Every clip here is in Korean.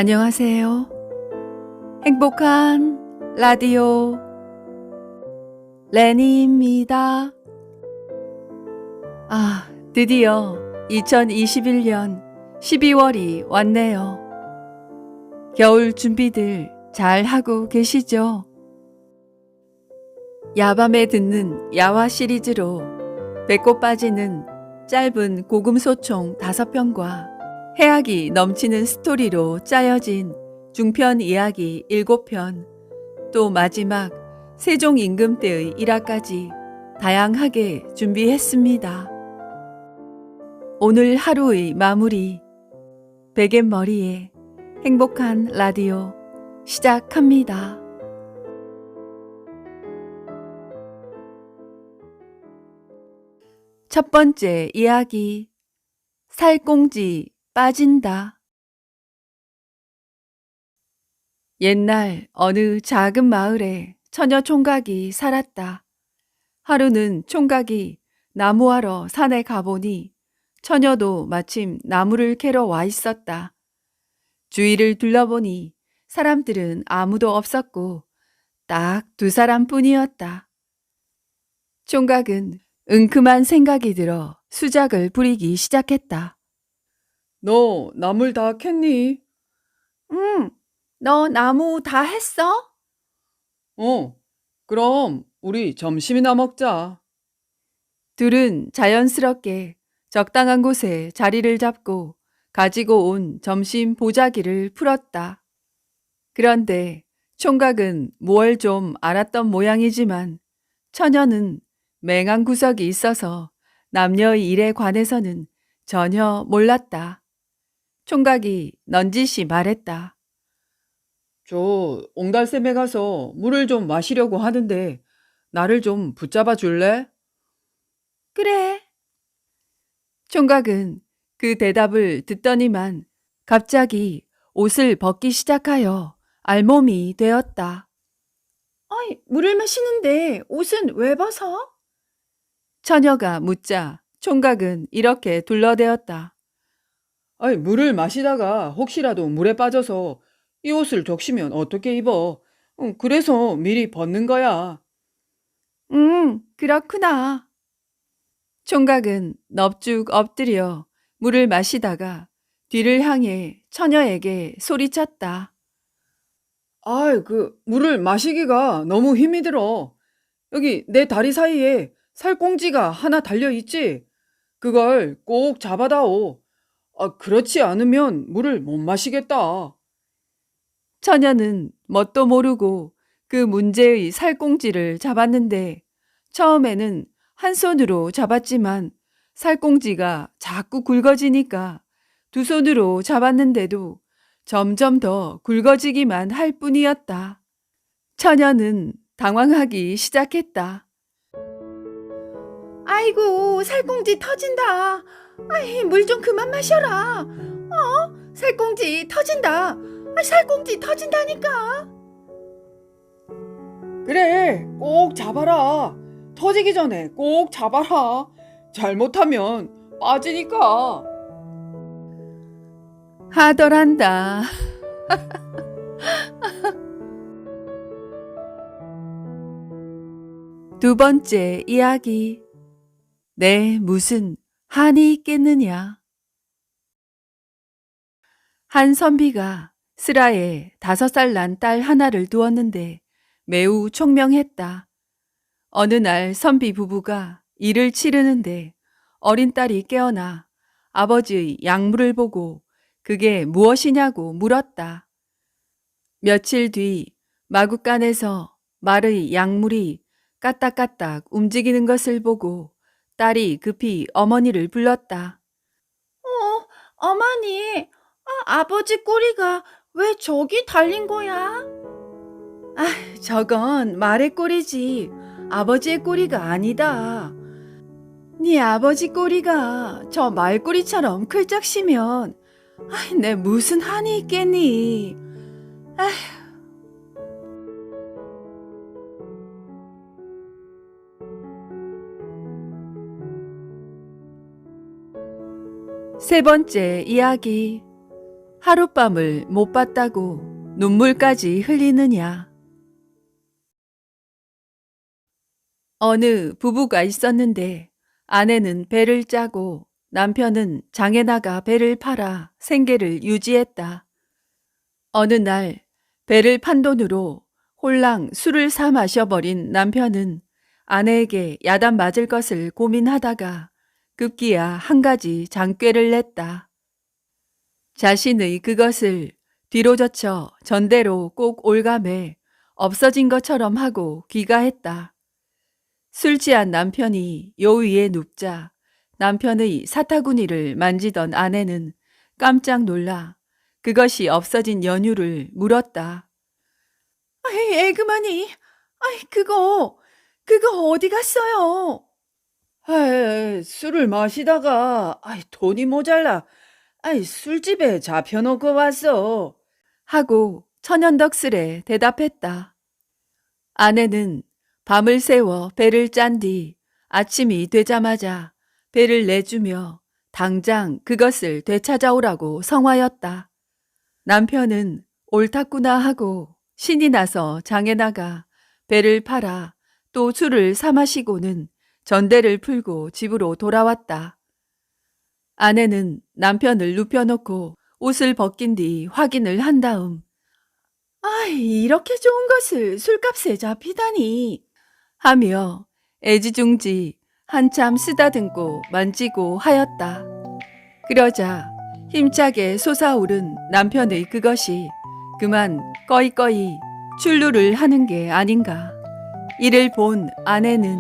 안녕하세요. 행복한 라디오 레니입니다. 드디어 2021년 12월이 왔네요. 겨울 준비들 잘 하고 계시죠? 야밤에 듣는 야화 시리즈로 배꼽 빠지는 짧은 고금소총 5편과 해악이 넘치는 스토리로 짜여진 중편 이야기 7편, 또 마지막 세종 임금 때의 일화까지 다양하게 준비했습니다. 오늘 하루의 마무리, 베갯머리의 행복한 라디오 시작합니다. 첫 번째 이야기, 살꽁지 빠진다. 옛날 어느 작은 마을에 처녀 총각이 살았다. 하루는 총각이 나무하러 산에 가보니 처녀도 마침 나무를 캐러 와 있었다. 주위를 둘러보니 사람들은 아무도 없었고 딱 2사람뿐이었다. 총각은 은큼한 생각이 들어 수작을 부리기 시작했다. 너 나물 다 캤니? 응, 너 나무 다 했어? 그럼 우리 점심이나 먹자. 둘은 자연스럽게 적당한 곳에 자리를 잡고 가지고 온 점심 보자기를 풀었다. 그런데 총각은 뭘 좀 알았던 모양이지만 처녀는 맹한 구석이 있어서 남녀의 일에 관해서는 전혀 몰랐다. 총각이 넌지시 말했다. 저 옹달샘에 가서 물을 좀 마시려고 하는데 나를 좀 붙잡아 줄래? 그래. 총각은 그 대답을 듣더니만 갑자기 옷을 벗기 시작하여 알몸이 되었다. 아이, 물을 마시는데 옷은 왜 벗어? 처녀가 묻자 총각은 이렇게 둘러대었다. 아이, 물을 마시다가 혹시라도 물에 빠져서 이 옷을 적시면 어떻게 입어? 그래서 미리 벗는 거야. 그렇구나. 총각은 넙죽 엎드려 물을 마시다가 뒤를 향해 처녀에게 소리쳤다. 아이, 물을 마시기가 너무 힘이 들어. 여기 내 다리 사이에 살꽁지가 하나 달려 있지? 그걸 꼭 잡아다오. 그렇지 않으면 물을 못 마시겠다. 처녀는 뭣도 모르고 그 문제의 살꽁지를 잡았는데 처음에는 한 손으로 잡았지만 살꽁지가 자꾸 굵어지니까 2손으로 잡았는데도 점점 더 굵어지기만 할 뿐이었다. 처녀는 당황하기 시작했다. 아이고, 살꽁지 터진다. 아이, 물 좀 그만 마셔라. 살꽁지 터진다. 살꽁지 터진다니까. 그래, 꼭 잡아라. 터지기 전에 꼭 잡아라. 잘못하면 빠지니까. 하더란다. 두 번째 이야기. 내 무슨 한이 있겠느냐. 한 선비가 슬하에 5살 난 딸 하나를 두었는데 매우 총명했다. 어느 날 선비 부부가 일을 치르는데 어린 딸이 깨어나 아버지의 약물을 보고 그게 무엇이냐고 물었다. 며칠 뒤 마구간에서 말의 약물이 까딱까딱 움직이는 것을 보고 딸이 급히 어머니를 불렀다. 어머니, 아버지 꼬리가 왜 저기 달린 거야? 저건 말의 꼬리지. 아버지의 꼬리가 아니다. 네 아버지 꼬리가 저 말꼬리처럼 클적시면 내 무슨 한이 있겠니? 세 번째 이야기. 하룻밤을 못 봤다고 눈물까지 흘리느냐. 어느 부부가 있었는데 아내는 배를 짜고 남편은 장에 나가 배를 팔아 생계를 유지했다. 어느 날 배를 판 돈으로 홀랑 술을 사 마셔버린 남편은 아내에게 야단 맞을 것을 고민하다가 급기야 한 가지 장꾀를 냈다. 자신의 그것을 뒤로 젖혀 전대로 꼭 올가매 없어진 것처럼 하고 귀가했다. 술 취한 남편이 요 위에 눕자 남편의 사타구니를 만지던 아내는 깜짝 놀라 그것이 없어진 연유를 물었다. 아이, 에그머니, 아이, 그거 어디 갔어요? 술을 마시다가 돈이 모자라 술집에 잡혀놓고 왔어. 하고 천연덕스레 대답했다. 아내는 밤을 새워 배를 짠 뒤 아침이 되자마자 배를 내주며 당장 그것을 되찾아오라고 성화였다. 남편은 옳았구나 하고 신이 나서 장에 나가 배를 팔아 또 술을 사 마시고는 전대를 풀고 집으로 돌아왔다. 아내는 남편을 눕혀놓고 옷을 벗긴 뒤 확인을 한 다음 이렇게 좋은 것을 술값에 잡히다니 하며 애지중지 한참 쓰다듬고 만지고 하였다. 그러자 힘차게 솟아오른 남편의 그것이 그만 꺼이꺼이 출루를 하는 게 아닌가. 이를 본 아내는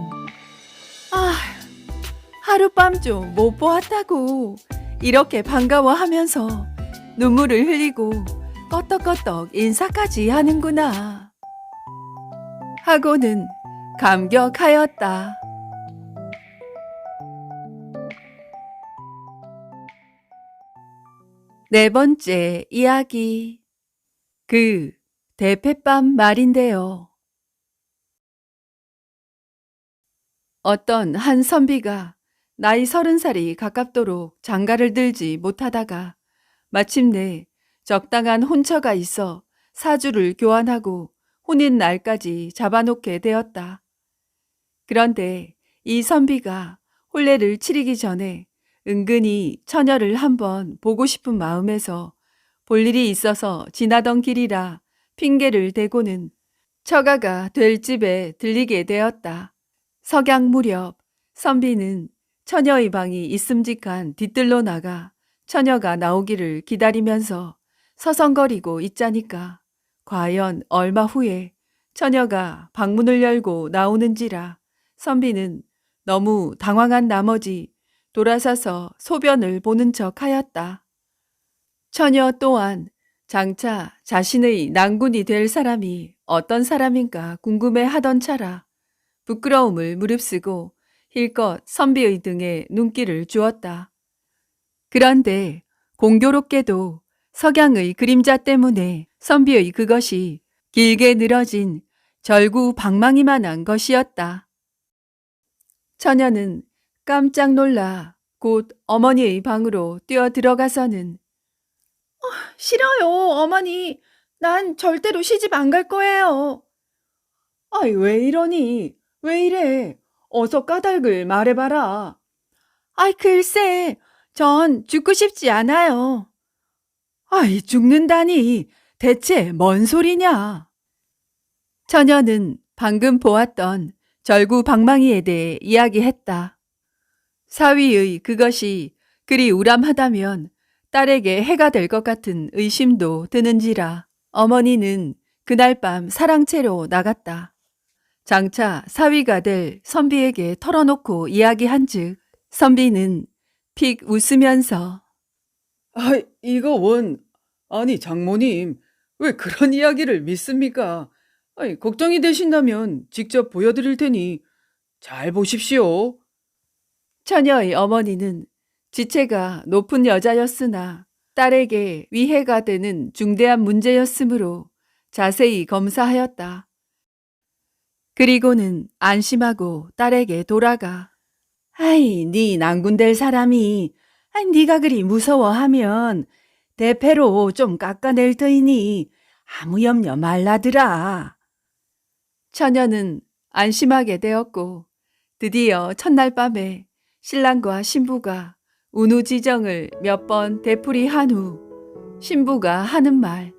하룻밤 좀 못 보았다고 이렇게 반가워하면서 눈물을 흘리고 껐덕껐덕 인사까지 하는구나 하고는 감격하였다. 네 번째 이야기. 그 대패밤 말인데요. 어떤 한 선비가 나이 30살이 가깝도록 장가를 들지 못하다가 마침내 적당한 혼처가 있어 사주를 교환하고 혼인 날까지 잡아놓게 되었다. 그런데 이 선비가 혼례를 치르기 전에 은근히 처녀를 한번 보고 싶은 마음에서 볼 일이 있어서 지나던 길이라 핑계를 대고는 처가가 될 집에 들리게 되었다. 석양 무렵 선비는 처녀의 방이 있음직한 뒤뜰로 나가 처녀가 나오기를 기다리면서 서성거리고 있자니까 과연 얼마 후에 처녀가 방문을 열고 나오는지라 선비는 너무 당황한 나머지 돌아서서 소변을 보는 척 하였다. 처녀 또한 장차 자신의 난군이 될 사람이 어떤 사람인가 궁금해 하던 차라 부끄러움을 무릅쓰고 힐껏 선비의 등에 눈길을 주었다. 그런데 공교롭게도 석양의 그림자 때문에 선비의 그것이 길게 늘어진 절구 방망이만한 것이었다. 처녀는 깜짝 놀라 곧 어머니의 방으로 뛰어 들어가서는 싫어요, 어머니. 난 절대로 시집 안 갈 거예요. 왜 이러니? 왜 이래? 어서 까닭을 말해봐라. 글쎄, 전 죽고 싶지 않아요. 죽는다니. 대체 뭔 소리냐? 처녀는 방금 보았던 절구 방망이에 대해 이야기했다. 사위의 그것이 그리 우람하다면 딸에게 해가 될 것 같은 의심도 드는지라 어머니는 그날 밤 사랑채로 나갔다. 장차 사위가 될 선비에게 털어놓고 이야기한 즉 선비는 픽 웃으면서 이거 아니 장모님 왜 그런 이야기를 믿습니까? 걱정이 되신다면 직접 보여드릴 테니 잘 보십시오. 처녀의 어머니는 지체가 높은 여자였으나 딸에게 위해가 되는 중대한 문제였으므로 자세히 검사하였다. 그리고는 안심하고 딸에게 돌아가 네 난군될 사람이 네가 그리 무서워하면 대패로 좀 깎아낼 터이니 아무 염려 말라드라. 처녀는 안심하게 되었고 드디어 첫날 밤에 신랑과 신부가 운우지정을 몇 번 되풀이한 후 신부가 하는 말.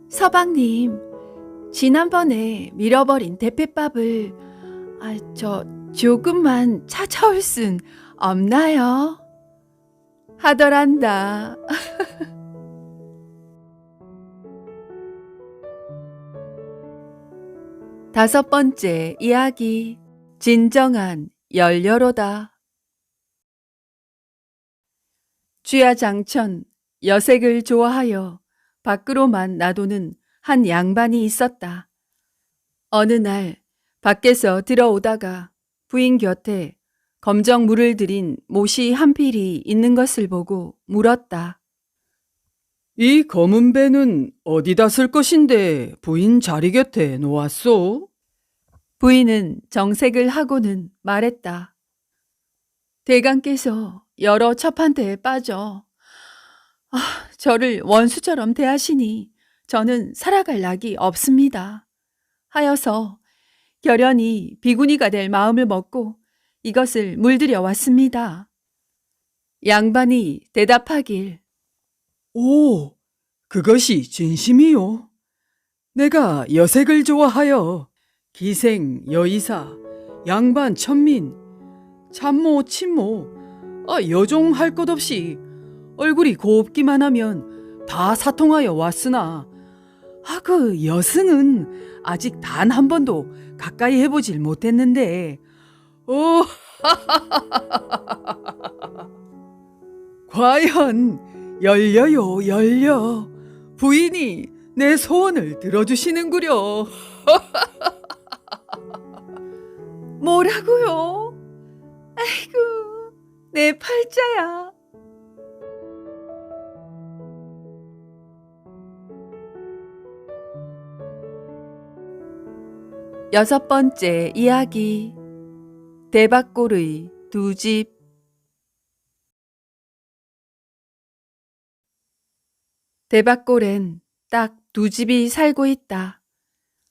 서방님, 지난번에 밀어버린 대패밥을 조금만 찾아올 순 없나요? 하더란다. 다섯 번째 이야기. 진정한 열려로다. 쥐야장천 여색을 좋아하여 밖으로만 놔두는 한 양반이 있었다. 어느 날 밖에서 들어오다가 부인 곁에 검정 물을 들인 못이 한 필이 있는 것을 보고 물었다. 이 검은 배는 어디다 쓸 것인데 부인 자리 곁에 놓았소? 부인은 정색을 하고는 말했다. 대감께서 여러 첩한테에 빠져 저를 원수처럼 대하시니 저는 살아갈 낙이 없습니다. 하여서 결연히 비구니가 될 마음을 먹고 이것을 물들여 왔습니다. 양반이 대답하길. 오, 그것이 진심이요. 내가 여색을 좋아하여 기생, 여의사, 양반, 천민, 참모, 친모, 여종 할 것 없이 얼굴이 곱기만 하면 다 사통하여 왔으나 그 여승은 아직 단 한 번도 가까이 해보질 못했는데 과연 열려요 열려. 부인이 내 소원을 들어주시는구려. 뭐라고요? 아이고, 내 팔자야. 여섯 번째 이야기. 대박골의 두 집. 대박골엔 딱 두 집이 살고 있다.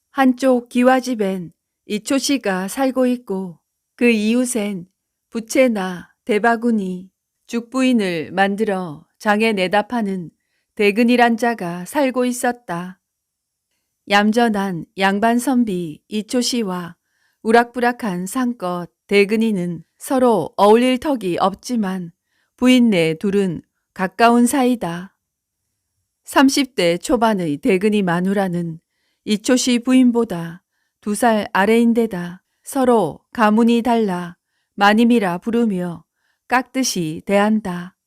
한쪽 기와집엔 이초씨가 살고 있고 그 이웃엔 부채나 대바구니, 죽부인을 만들어 장에 내다 파는 대근이란 자가 살고 있었다. 얌전한 양반 선비 이초씨와 우락부락한 상껏 대근이는 서로 어울릴 턱이 없지만 부인네 둘은 가까운 사이다. 30대 초반의 대근이 마누라는 이초씨 부인보다 2살 아래인데다 서로 가문이 달라 마님이라 부르며 깍듯이 대한다.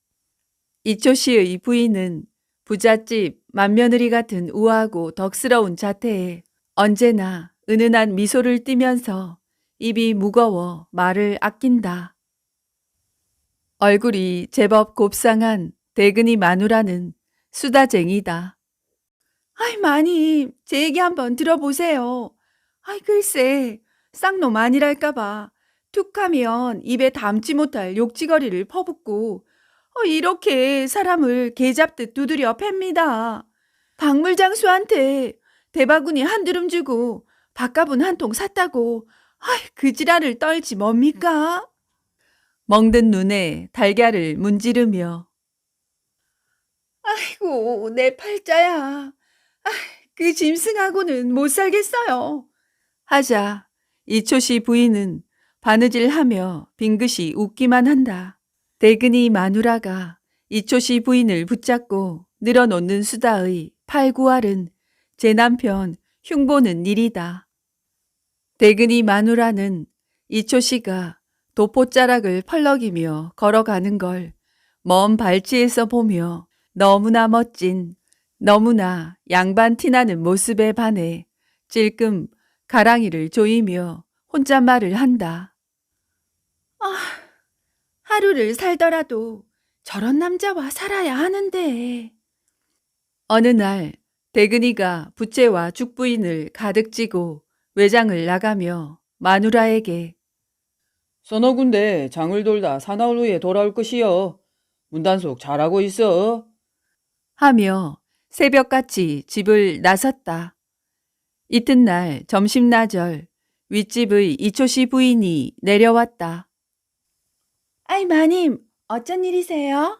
이초씨의 부인은 부잣집 맏며느리 같은 우아하고 덕스러운 자태에 언제나 은은한 미소를 띠면서 입이 무거워 말을 아낀다. 얼굴이 제법 곱상한 대근이 마누라는 수다쟁이다. 마님, 제 얘기 한번 들어보세요. 글쎄, 쌍놈 아니랄까봐 툭하면 입에 담지 못할 욕지거리를 퍼붓고 이렇게 사람을 개잡듯 두드려 팹니다. 박물장수한테 대바구니 한 두름 주고 밥값은 한 통 샀다고 그 지랄을 떨지 뭡니까? 멍든 눈에 달걀을 문지르며 아이고, 내 팔자야. 그 짐승하고는 못 살겠어요. 하자 이초씨 부인은 바느질하며 빙긋이 웃기만 한다. 대근이 마누라가 이초씨 부인을 붙잡고 늘어놓는 수다의 8, 9알은 제 남편 흉보는 일이다. 대근이 마누라는 이초씨가 도포자락을 펄럭이며 걸어가는 걸 먼 발치에서 보며 너무나 멋진, 너무나 양반 티나는 모습에 반해 찔끔 가랑이를 조이며 혼잣말을 한다. 하루를 살더라도 저런 남자와 살아야 하는데. 어느 날 대근이가 부채와 죽부인을 가득 쥐고 외장을 나가며 마누라에게 서너 군데 장을 돌다 사나흘 후에 돌아올 것이여. 문단속 잘하고 있어. 하며 새벽같이 집을 나섰다. 이튿날 점심나절 윗집의 이초씨 부인이 내려왔다. 아이 마님, 어쩐 일이세요?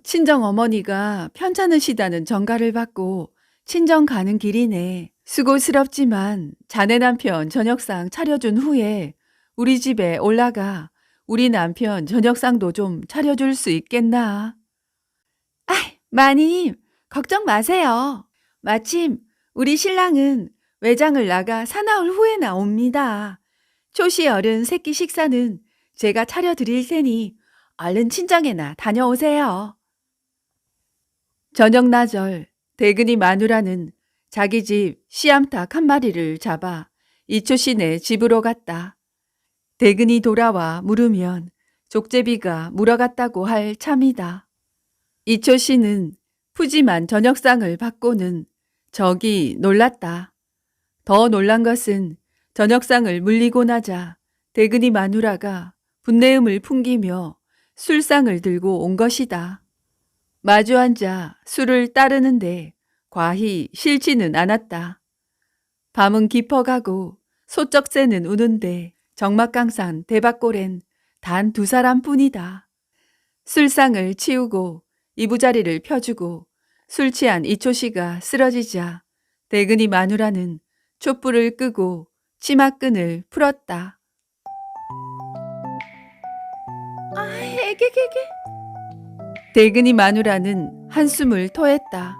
친정 어머니가 편찮으시다는 전가를 받고 친정 가는 길이네. 수고스럽지만 자네 남편 저녁상 차려준 후에 우리 집에 올라가 우리 남편 저녁상도 좀 차려줄 수 있겠나? 마님, 걱정 마세요. 마침 우리 신랑은 외장을 나가 사나흘 후에 나옵니다. 초시 어른 새끼 식사는 제가 차려드릴 테니 얼른 친정에나 다녀오세요. 저녁 나절 대근이 마누라는 자기 집 씨암탉 한 마리를 잡아 이초씨네 집으로 갔다. 대근이 돌아와 물으면 족제비가 물어갔다고 할 참이다. 이초씨는 푸짐한 저녁상을 받고는 적이 놀랐다. 더 놀란 것은 저녁상을 물리고 나자 대근이 마누라가 분내음을 풍기며 술상을 들고 온 것이다. 마주 앉아 술을 따르는데 과히 싫지는 않았다. 밤은 깊어가고 소쩍새는 우는데 정막강산 대밭골엔 단 두 사람뿐이다. 술상을 치우고 이부자리를 펴주고 술 취한 이초씨가 쓰러지자 대근이 마누라는 촛불을 끄고 치마끈을 풀었다. 에게게게. 대근이 마누라는 한숨을 토했다.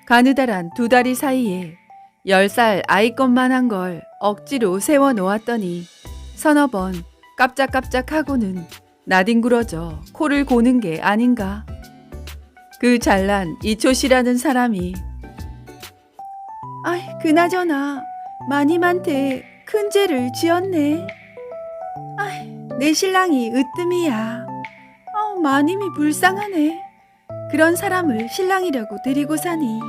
가느다란 두 다리 사이에 10살 아이것만한 걸 억지로 세워놓았더니 서너 번 깜짝깜짝하고는 나뒹굴어져 코를 고는 게 아닌가. 그 잘난 이초씨라는 사람이 그나저나 마님한테 큰 죄를 지었네. 내 신랑이 으뜸이야. 마님이 불쌍하네. 그런 사람을 신랑이라고 데리고 사니.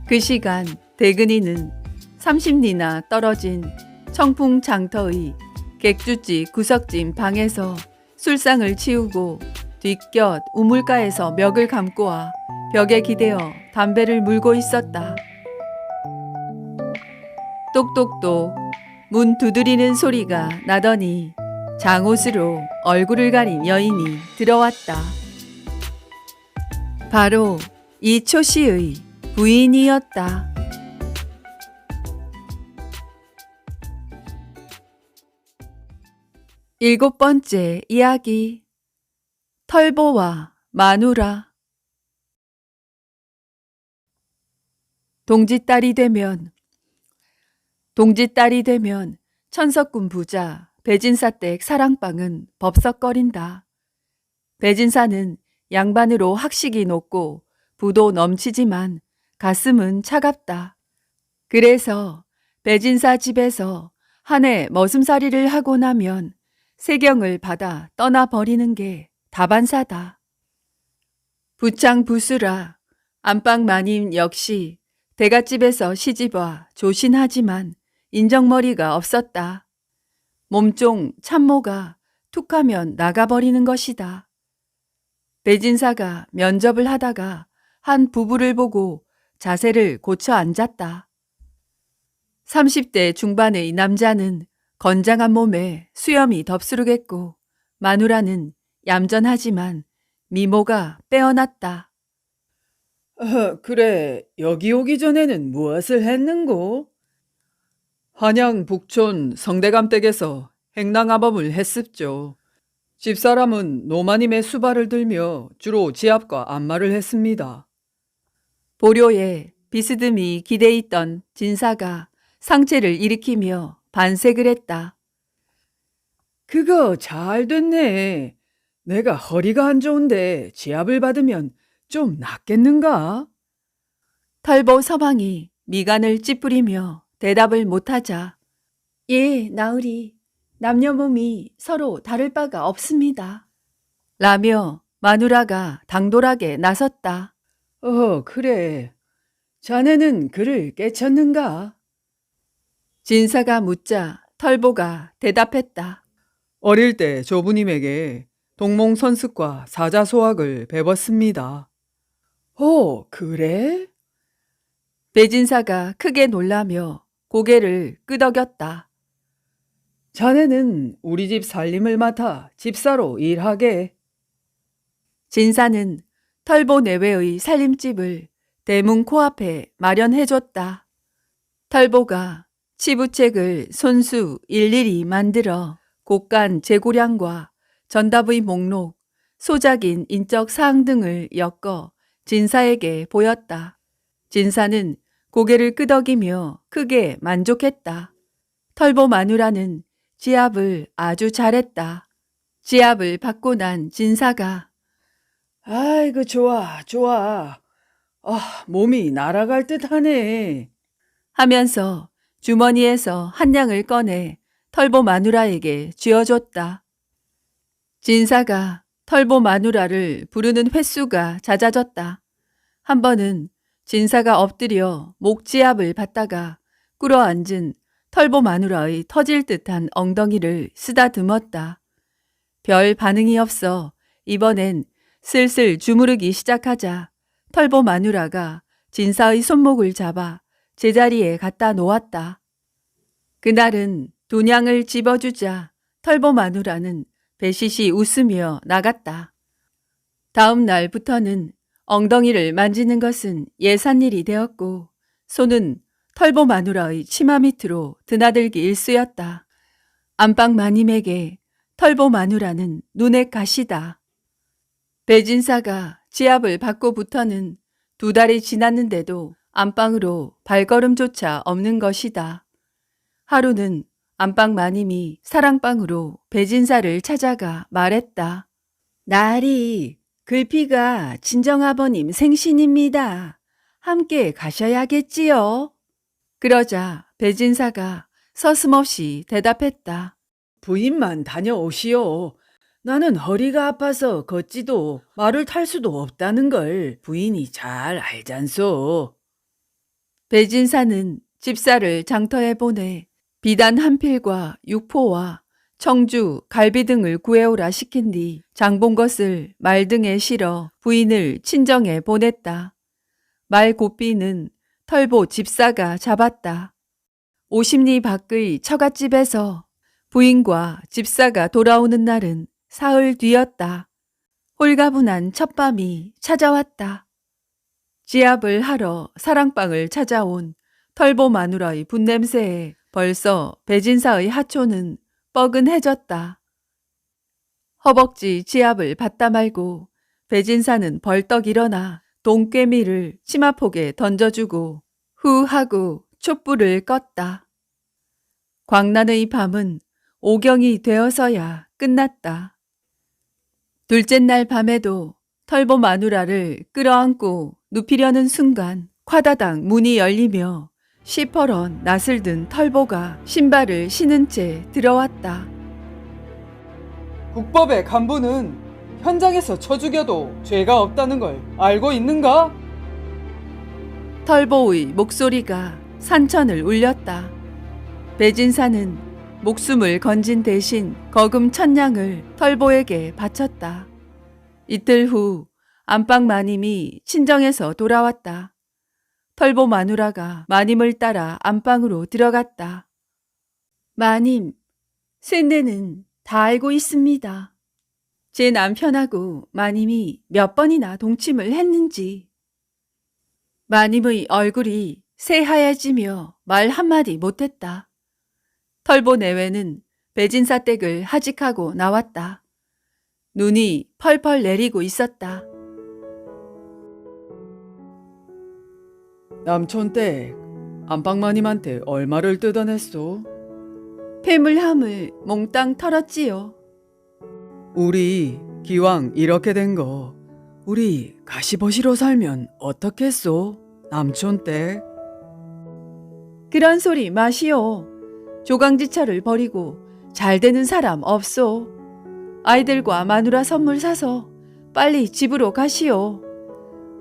그 시간 대근이는 30리나 떨어진 청풍장터의 객주집 구석진 방에서 술상을 치우고 뒷곁 우물가에서 멱을 감고 와 벽에 기대어 담배를 물고 있었다. 똑똑똑 문 두드리는 소리가 나더니 장옷으로 얼굴을 가린 여인이 들어왔다. 바로 이초씨의 부인이었다. 7번째 이야기. 털보와 마누라. 동짓딸이 되면 천석군 부자 배진사댁 사랑방은 법석거린다. 배진사는 양반으로 학식이 높고 부도 넘치지만 가슴은 차갑다. 그래서 배진사 집에서 한 해 머슴살이를 하고 나면 세경을 받아 떠나버리는 게 다반사다. 부창 부수라 안방 마님 역시 대갓집에서 시집와 조신하지만 인정머리가 없었다. 몸종 참모가 툭하면 나가버리는 것이다. 배진사가 면접을 하다가 한 부부를 보고 자세를 고쳐 앉았다. 30대 중반의 남자는 건장한 몸에 수염이 덥수룩했고 마누라는 얌전하지만 미모가 빼어났다. 그래, 여기 오기 전에는 무엇을 했는고? 한양 북촌 성대감댁에서 행랑아범을 했습죠. 집사람은 노마님의 수발을 들며 주로 지압과 안마를 했습니다. 보료에 비스듬히 기대 있던 진사가 상체를 일으키며 반색을 했다. 그거 잘 됐네. 내가 허리가 안 좋은데 지압을 받으면 좀 낫겠는가? 털보 서방이 미간을 찌푸리며 대답을 못하자 예, 나으리. 남녀 몸이 서로 다를 바가 없습니다. 라며 마누라가 당돌하게 나섰다. 그래. 자네는 그를 깨쳤는가? 진사가 묻자 털보가 대답했다. 어릴 때 조부님에게 동몽선습과 사자소학을 배웠습니다. 그래? 배진사가 크게 놀라며 고개를 끄덕였다. 자네는 우리 집 살림을 맡아 집사로 일하게. 진사는 털보 내외의 살림집을 대문 코앞에 마련해줬다. 털보가 치부책을 손수 일일이 만들어 곡간 재고량과 전답의 목록, 소작인 인적 사항 등을 엮어 진사에게 보였다. 진사는 고개를 끄덕이며 크게 만족했다. 털보 마누라는 지압을 아주 잘했다. 지압을 받고 난 진사가 아이고, 좋아, 좋아. 몸이 날아갈 듯 하네. 하면서 주머니에서 한 양을 꺼내 털보 마누라에게 쥐어줬다. 진사가 털보 마누라를 부르는 횟수가 잦아졌다. 한 번은 진사가 엎드려 목지압을 받다가 꿇어앉은 털보 마누라의 터질 듯한 엉덩이를 쓰다듬었다. 별 반응이 없어 이번엔 슬슬 주무르기 시작하자 털보 마누라가 진사의 손목을 잡아 제자리에 갖다 놓았다. 그날은 돈양을 집어주자 털보 마누라는 배시시 웃으며 나갔다. 다음 날부터는 엉덩이를 만지는 것은 예산일이 되었고 손은 털보 마누라의 치마 밑으로 드나들기 일쑤였다. 안방 마님에게 털보 마누라는 눈의 가시다. 배진사가 지압을 받고부터는 2달이 지났는데도 안방으로 발걸음조차 없는 것이다. 하루는 안방 마님이 사랑방으로 배진사를 찾아가 말했다. 날이 글피가 친정아버님 생신입니다. 함께 가셔야겠지요. 그러자 배진사가 서슴없이 대답했다. 부인만 다녀오시오. 나는 허리가 아파서 걷지도 말을 탈 수도 없다는 걸 부인이 잘 알잖소. 배진사는 집사를 장터에 보내 비단 한 필과 육포와 청주, 갈비 등을 구해오라 시킨 뒤 장본 것을 말등에 실어 부인을 친정에 보냈다. 말 고삐는 털보 집사가 잡았다. 50리 밖의 처갓집에서 부인과 집사가 돌아오는 날은 사흘 뒤였다. 홀가분한 첫밤이 찾아왔다. 지압을 하러 사랑방을 찾아온 털보 마누라의 분냄새에 벌써 배진사의 하초는 뻐근해졌다. 허벅지 지압을 받다 말고 배진사는 벌떡 일어나 동꾀미를 치마폭에 던져주고 후 하고 촛불을 껐다. 광란의 밤은 오경이 되어서야 끝났다. 둘째 날 밤에도 털보 마누라를 끌어안고 눕히려는 순간 콰다닥 문이 열리며 시퍼런 낯을 든 털보가 신발을 신은 채 들어왔다. 국법의 간부는 현장에서 쳐 죽여도 죄가 없다는 걸 알고 있는가? 털보의 목소리가 산천을 울렸다. 배진사는 목숨을 건진 대신 거금 1000냥을 털보에게 바쳤다. 이틀 후 안방 마님이 친정에서 돌아왔다. 털보 마누라가 마님을 따라 안방으로 들어갔다. 마님, 쇤데는 다 알고 있습니다. 제 남편하고 마님이 몇 번이나 동침을 했는지. 마님의 얼굴이 새하얘지며 말 한마디 못했다. 털보 내외는 배진사 댁을 하직하고 나왔다. 눈이 펄펄 내리고 있었다. 남촌댁 안방마님한테 얼마를 뜯어냈소? 폐물함을 몽땅 털었지요. 우리 기왕 이렇게 된 거 우리 가시버시로 살면 어떻겠소? 남촌댁. 그런 소리 마시오. 조강지처를 버리고 잘 되는 사람 없소. 아이들과 마누라 선물 사서 빨리 집으로 가시오.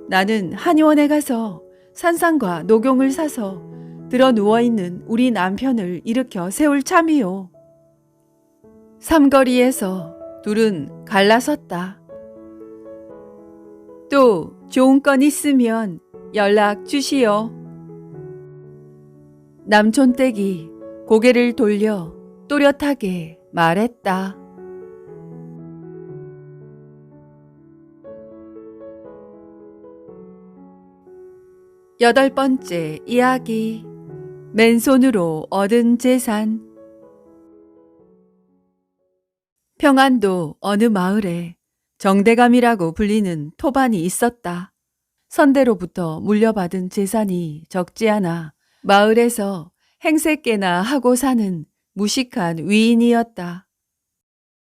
나는 한의원에 가서 산삼과 녹용을 사서 들어 누워있는 우리 남편을 일으켜 세울 참이요. 삼거리에서 둘은 갈라섰다. 또 좋은 건 있으면 연락 주시오. 남촌댁이 고개를 돌려 또렷하게 말했다. 8번째 이야기. 맨손으로 얻은 재산. 평안도 어느 마을에 정대감이라고 불리는 토반이 있었다. 선대로부터 물려받은 재산이 적지 않아 마을에서 행세께나 하고 사는 무식한 위인이었다.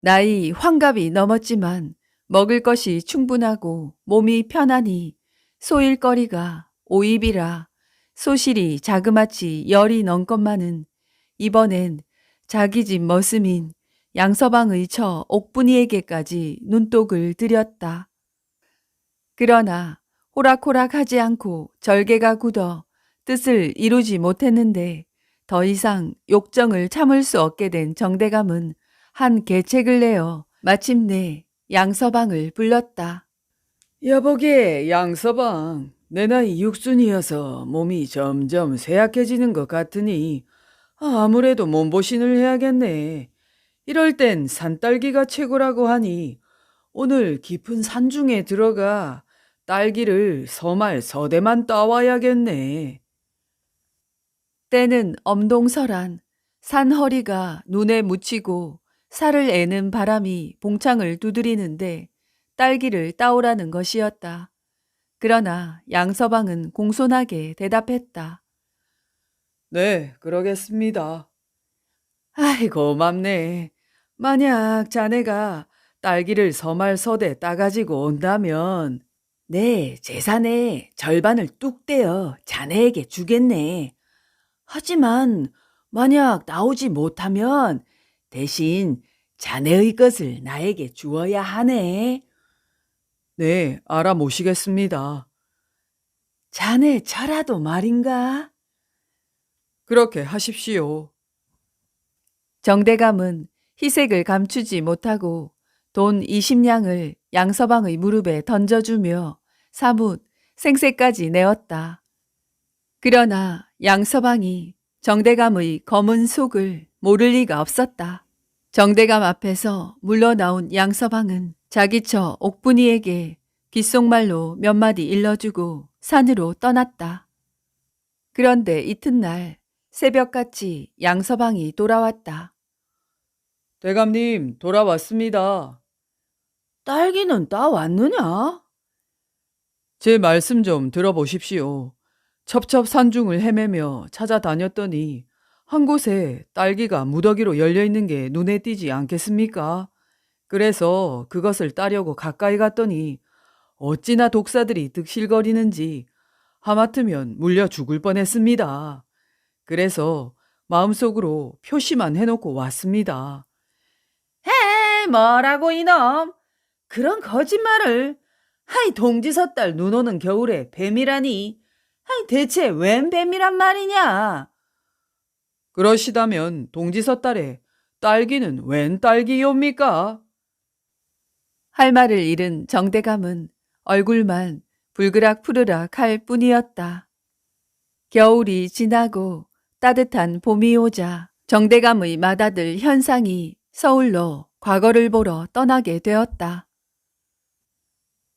나이 환갑이 넘었지만 먹을 것이 충분하고 몸이 편하니 소일거리가 오입이라 소실이 자그마치 10이 넘건만은 이번엔 자기 집 머슴인 양서방의 처 옥분이에게까지 눈독을 들였다. 그러나 호락호락하지 않고 절개가 굳어 뜻을 이루지 못했는데 더 이상 욕정을 참을 수 없게 된 정대감은 한 계책을 내어 마침내 양서방을 불렀다. 여보게, 양서방. 내 나이 6순이어서 몸이 점점 쇠약해지는 것 같으니 아무래도 몸보신을 해야겠네. 이럴 땐 산딸기가 최고라고 하니 오늘 깊은 산중에 들어가 딸기를 서말 서대만 따와야겠네. 때는 엄동설한 산허리가 눈에 묻히고 살을 애는 바람이 봉창을 두드리는데 딸기를 따오라는 것이었다. 그러나 양서방은 공손하게 대답했다. 네, 그러겠습니다. 아이, 고맙네. 만약 자네가 딸기를 서말 서대 따가지고 온다면 내 재산의 절반을 뚝 떼어 자네에게 주겠네. 하지만 만약 나오지 못하면 대신 자네의 것을 나에게 주어야 하네. 네, 알아 모시겠습니다. 자네 처라도 말인가? 그렇게 하십시오. 정대감은 희색을 감추지 못하고 돈 20냥을 양서방의 무릎에 던져주며 사뭇 생새까지 내었다. 그러나 양서방이 정대감의 검은 속을 모를 리가 없었다. 정대감 앞에서 물러나온 양서방은 자기 처 옥분이에게 귓속말로 몇 마디 일러주고 산으로 떠났다. 그런데 이튿날 새벽같이 양서방이 돌아왔다. 대감님, 돌아왔습니다. 딸기는 따왔느냐? 제 말씀 좀 들어보십시오. 첩첩산중을 헤매며 찾아다녔더니 한 곳에 딸기가 무더기로 열려있는 게 눈에 띄지 않겠습니까? 그래서 그것을 따려고 가까이 갔더니 어찌나 독사들이 득실거리는지 하마터면 물려 죽을 뻔했습니다. 그래서 마음속으로 표시만 해놓고 왔습니다. 헤, 뭐라고 이놈? 그런 거짓말을. 하이, 동지섣달 눈 오는 겨울에 뱀이라니. 하이, 대체 웬 뱀이란 말이냐? 그러시다면 동지섣달에 딸기는 웬 딸기요입니까? 할 말을 잃은 정대감은 얼굴만 불그락 푸르락 할 뿐이었다. 겨울이 지나고 따뜻한 봄이 오자 정대감의 맏아들 현상이 서울로 과거를 보러 떠나게 되었다.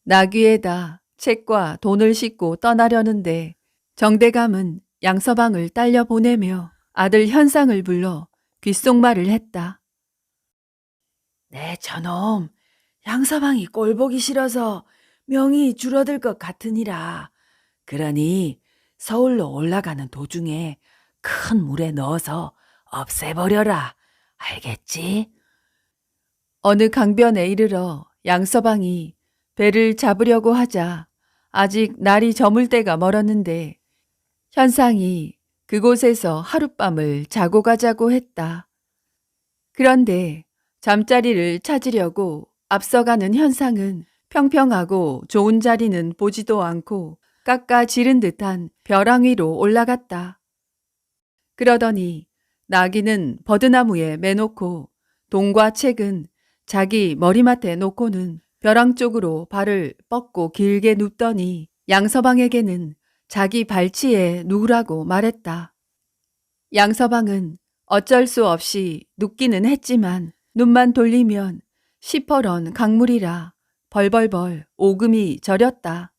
나귀에다 책과 돈을 싣고 떠나려는데 정대감은 양서방을 딸려 보내며 아들 현상을 불러 귓속말을 했다. 네, 저놈, 양서방이 꼴보기 싫어서 명이 줄어들 것 같으니라. 그러니 서울로 올라가는 도중에 큰 물에 넣어서 없애버려라. 알겠지? 어느 강변에 이르러 양서방이 배를 잡으려고 하자 아직 날이 저물 때가 멀었는데 현상이 그곳에서 하룻밤을 자고 가자고 했다. 그런데 잠자리를 찾으려고 앞서가는 현상은 평평하고 좋은 자리는 보지도 않고 깎아 지른 듯한 벼랑 위로 올라갔다. 그러더니 나귀는 버드나무에 매놓고 돈과 책은 자기 머리맡에 놓고는 벼랑 쪽으로 발을 뻗고 길게 눕더니 양서방에게는 자기 발치에 누우라고 말했다. 양서방은 어쩔 수 없이 눕기는 했지만 눈만 돌리면 시퍼런 강물이라 벌벌벌 오금이 저렸다.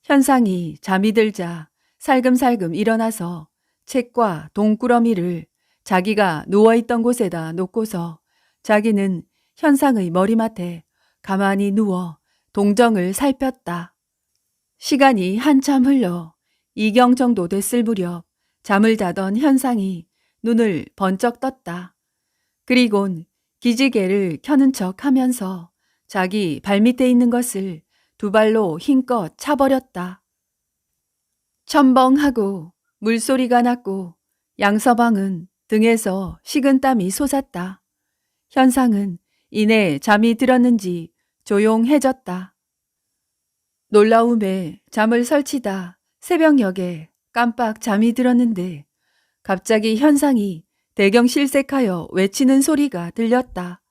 현상이 잠이 들자 살금살금 일어나서 책과 돈꾸러미를 자기가 누워있던 곳에다 놓고서 자기는 현상의 머리맡에 가만히 누워 동정을 살폈다. 시간이 한참 흘러 이경 정도 됐을 무렵 잠을 자던 현상이 눈을 번쩍 떴다. 그리곤 기지개를 켜는 척 하면서 자기 발밑에 있는 것을 두 발로 힘껏 차버렸다. 첨벙하고 물소리가 났고 양서방은 등에서 식은땀이 솟았다. 현상은 이내 잠이 들었는지 조용해졌다. 놀라움에 잠을 설치다 새벽녘에 깜빡 잠이 들었는데 갑자기 현상이 대경실색하여 외치는 소리가 들렸다.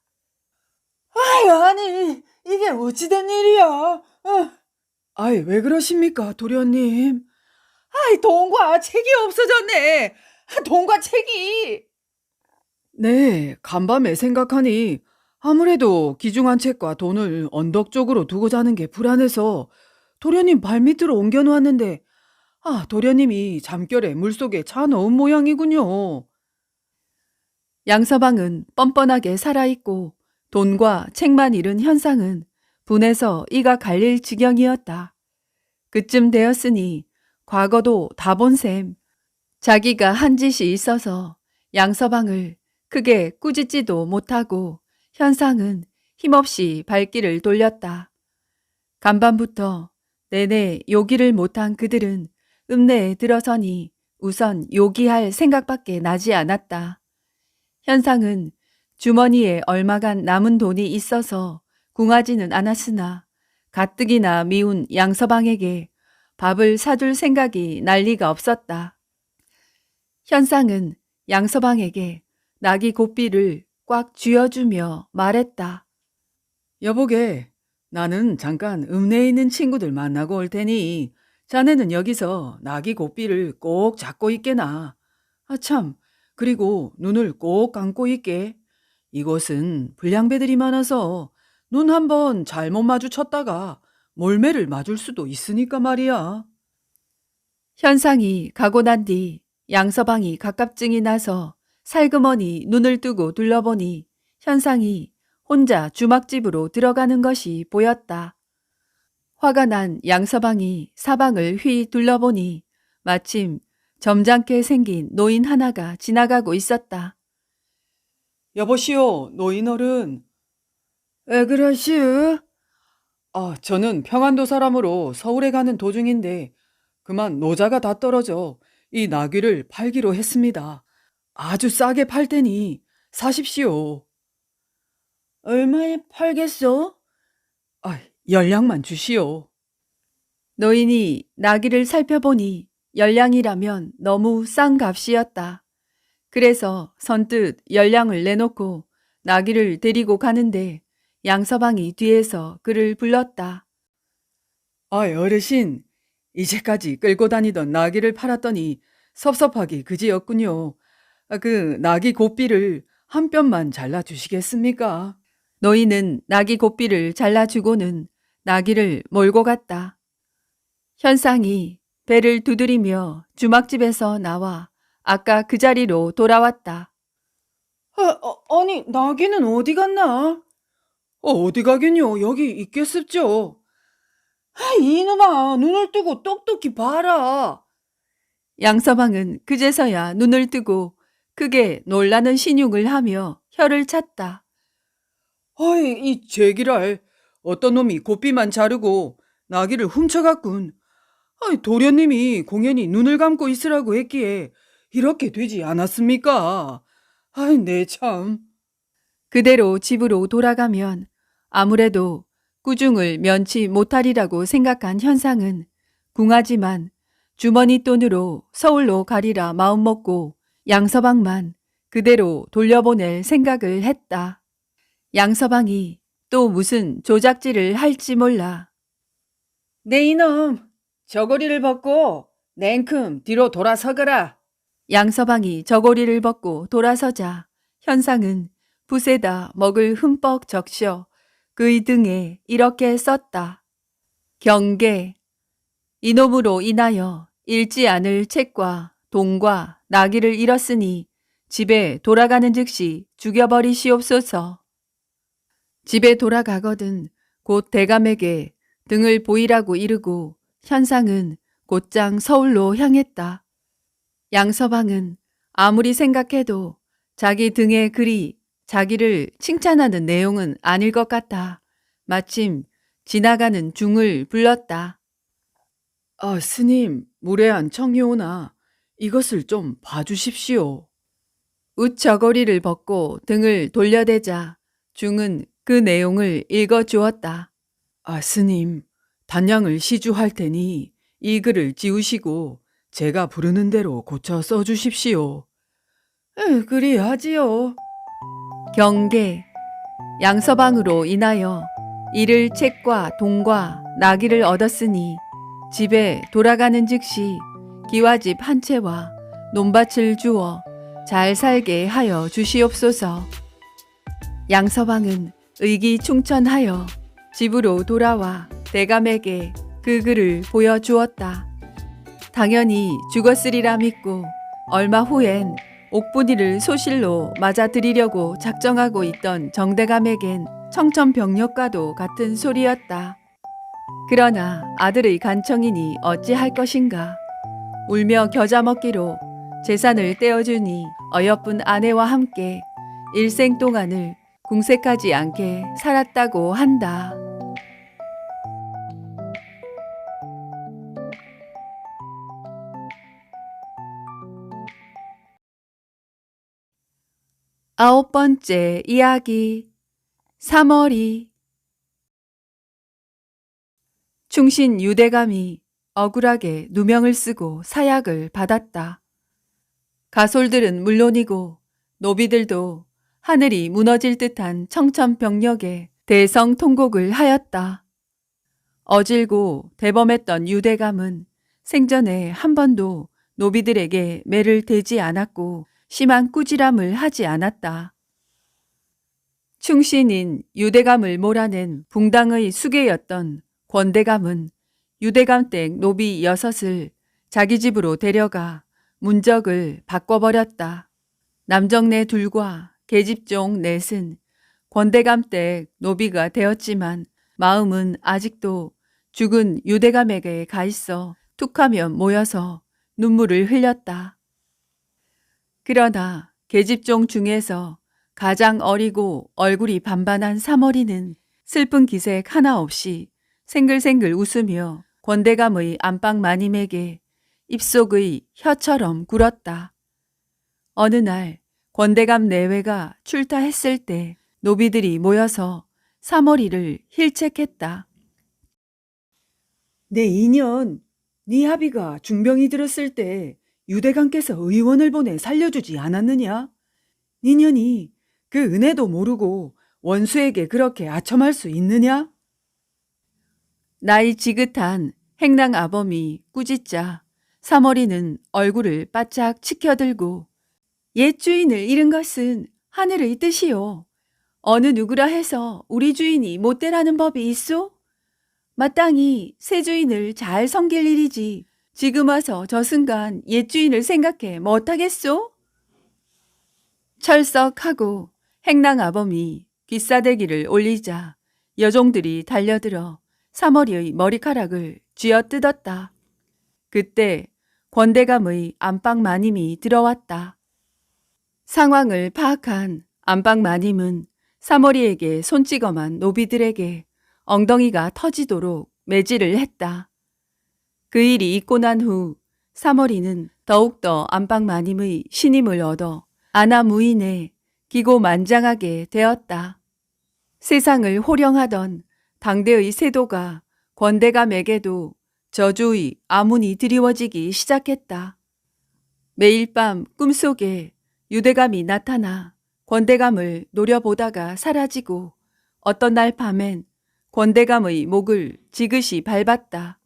아유, 아니, 이게 어찌된 일이야? 아이, 왜 그러십니까, 도련님? 아이, 돈과 책이 없어졌네. 돈과 책이. 네, 간밤에 생각하니 아무래도 귀중한 책과 돈을 언덕 쪽으로 두고 자는 게 불안해서 도련님 발밑으로 옮겨놓았는데, 도련님이 잠결에 물속에 차 넣은 모양이군요. 양서방은 뻔뻔하게 살아있고 돈과 책만 잃은 현상은 분해서 이가 갈릴 지경이었다. 그쯤 되었으니 과거도 다 본 셈. 자기가 한 짓이 있어서 양서방을 크게 꾸짖지도 못하고 현상은 힘없이 발길을 돌렸다. 간밤부터 내내 요기를 못한 그들은 읍내에 들어서니 우선 요기할 생각밖에 나지 않았다. 현상은 주머니에 얼마간 남은 돈이 있어서 궁하지는 않았으나 가뜩이나 미운 양서방에게 밥을 사줄 생각이 날 리가 없었다. 현상은 양서방에게 나귀 고삐를 꽉 쥐어주며 말했다. 여보게, 나는 잠깐 읍내에 있는 친구들 만나고 올 테니 자네는 여기서 나귀 고삐를 꼭 잡고 있게나. 참, 그리고 눈을 꼭 감고 있게. 이곳은 불량배들이 많아서 눈 한번 잘못 마주쳤다가 몰매를 맞을 수도 있으니까 말이야. 현상이 가고 난 뒤 양서방이 갑갑증이 나서 살그머니 눈을 뜨고 둘러보니 현상이 혼자 주막집으로 들어가는 것이 보였다. 화가 난 양서방이 사방을 휘 둘러보니 마침 점잖게 생긴 노인 하나가 지나가고 있었다. 여보시오, 노인어른. 왜 그러시우? 저는 평안도 사람으로 서울에 가는 도중인데 그만 노자가 다 떨어져 이 나귀를 팔기로 했습니다. 아주 싸게 팔 테니 사십시오. 얼마에 팔겠소? 열량만 주시오. 노인이 나귀를 살펴보니 열량이라면 너무 싼 값이었다. 그래서 선뜻 열량을 내놓고 나귀를 데리고 가는데 양서방이 뒤에서 그를 불렀다. 어르신, 이제까지 끌고 다니던 나귀를 팔았더니 섭섭하기 그지였군요. 그 나귀 고삐를 한 뼘만 잘라주시겠습니까? 노인은 나귀 고삐를 잘라주고는 나귀를 몰고 갔다. 현상이 배를 두드리며 주막집에서 나와 아까 그 자리로 돌아왔다. 아니, 나귀는 어디 갔나? 어디 가긴요. 여기 있겠습죠. 이놈아, 눈을 뜨고 똑똑히 봐라. 양서방은 그제서야 눈을 뜨고 크게 놀라는 신용을 하며 혀를 찼다. 이 제기랄. 어떤 놈이 고삐만 자르고 나귀를 훔쳐갔군. 도련님이 공연히 눈을 감고 있으라고 했기에 이렇게 되지 않았습니까? 내 참. 그대로 집으로 돌아가면 아무래도 꾸중을 면치 못하리라고 생각한 현상은 궁하지만 주머니 돈으로 서울로 가리라 마음먹고 양서방만 그대로 돌려보낼 생각을 했다. 양서방이 또 무슨 조작질을 할지 몰라. 네 이놈, 저고리를 벗고 냉큼 뒤로 돌아서거라. 양서방이 저고리를 벗고 돌아서자 현상은 붓에다 먹을 흠뻑 적셔 그의 등에 이렇게 썼다. 경계. 이놈으로 인하여 읽지 않을 책과 돈과 나귀를 잃었으니 집에 돌아가는 즉시 죽여버리시옵소서. 집에 돌아가거든 곧 대감에게 등을 보이라고 이르고 현상은 곧장 서울로 향했다. 양서방은 아무리 생각해도 자기 등의 글이 자기를 칭찬하는 내용은 아닐 것 같아 마침 지나가는 중을 불렀다. 아, 스님, 무례한 청이오나 이것을 좀 봐주십시오. 웃 저고리를 벗고 등을 돌려대자 중은 그 내용을 읽어주었다. 아, 스님, 단양을 시주할 테니 이 글을 지우시고 제가 부르는 대로 고쳐 써주십시오. 그리하지요. 경계. 양서방으로 인하여 잃을 책과 돈과 나귀를 얻었으니 집에 돌아가는 즉시 기와집 한 채와 논밭을 주어 잘 살게 하여 주시옵소서. 양서방은 의기충천하여 집으로 돌아와 대감에게 그 글을 보여주었다. 당연히 죽었으리라 믿고 얼마 후엔 옥분이를 소실로 맞아들이려고 작정하고 있던 정대감에겐 청천벽력과도 같은 소리였다. 그러나 아들의 간청이니 어찌할 것인가. 울며 겨자 먹기로 재산을 떼어주니 어여쁜 아내와 함께 일생 동안을 궁색하지 않게 살았다고 한다. 아홉 번째 이야기. 3월이. 충신 유대감이 억울하게 누명을 쓰고 사약을 받았다. 가솔들은 물론이고 노비들도 하늘이 무너질 듯한 청천벽력에 대성통곡을 하였다. 어질고 대범했던 유대감은 생전에 한 번도 노비들에게 매를 대지 않았고 심한 꾸지람을 하지 않았다. 충신인 유대감을 몰아낸 붕당의 수계였던 권대감은 유대감댁 노비 6을 자기 집으로 데려가 문적을 바꿔버렸다. 남정네 2과 계집종 4은 권대감댁 노비가 되었지만 마음은 아직도 죽은 유대감에게 가 있어 툭하면 모여서 눈물을 흘렸다. 그러나 계집종 중에서 가장 어리고 얼굴이 반반한 3월이는 슬픈 기색 하나 없이 생글생글 웃으며 권대감의 안방 마님에게 입속의 혀처럼 굴었다. 어느 날 권대감 내외가 출타했을 때 노비들이 모여서 3월이를 힐책했다. 내 인연, 네 아비가 중병이 들었을 때 유대감께서 의원을 보내 살려주지 않았느냐? 니년이 그 은혜도 모르고 원수에게 그렇게 아첨할 수 있느냐? 나이 지긋한 행랑 아범이 꾸짖자 3월이는 얼굴을 바짝 치켜들고 옛 주인을 잃은 것은 하늘의 뜻이요. 어느 누구라 해서 우리 주인이 못되라는 법이 있소? 마땅히 새 주인을 잘 섬길 일이지 지금 와서 저 순간 옛 주인을 생각해 못하겠소? 철썩하고 행랑 아범이 귀싸대기를 올리자 여종들이 달려들어 3월이의 머리카락을 쥐어뜯었다. 그때 권대감의 안방 마님이 들어왔다. 상황을 파악한 안방 마님은 3월이에게 손찌검한 노비들에게 엉덩이가 터지도록 매질을 했다. 그 일이 있고 난 후 3월이는 더욱더 안방 마님의 신임을 얻어 아나무인에 기고만장하게 되었다. 세상을 호령하던 당대의 세도가 권대감에게도 저주의 아문이 드리워지기 시작했다. 매일 밤 꿈속에 유대감이 나타나 권대감을 노려보다가 사라지고 어떤 날 밤엔 권대감의 목을 지그시 밟았다.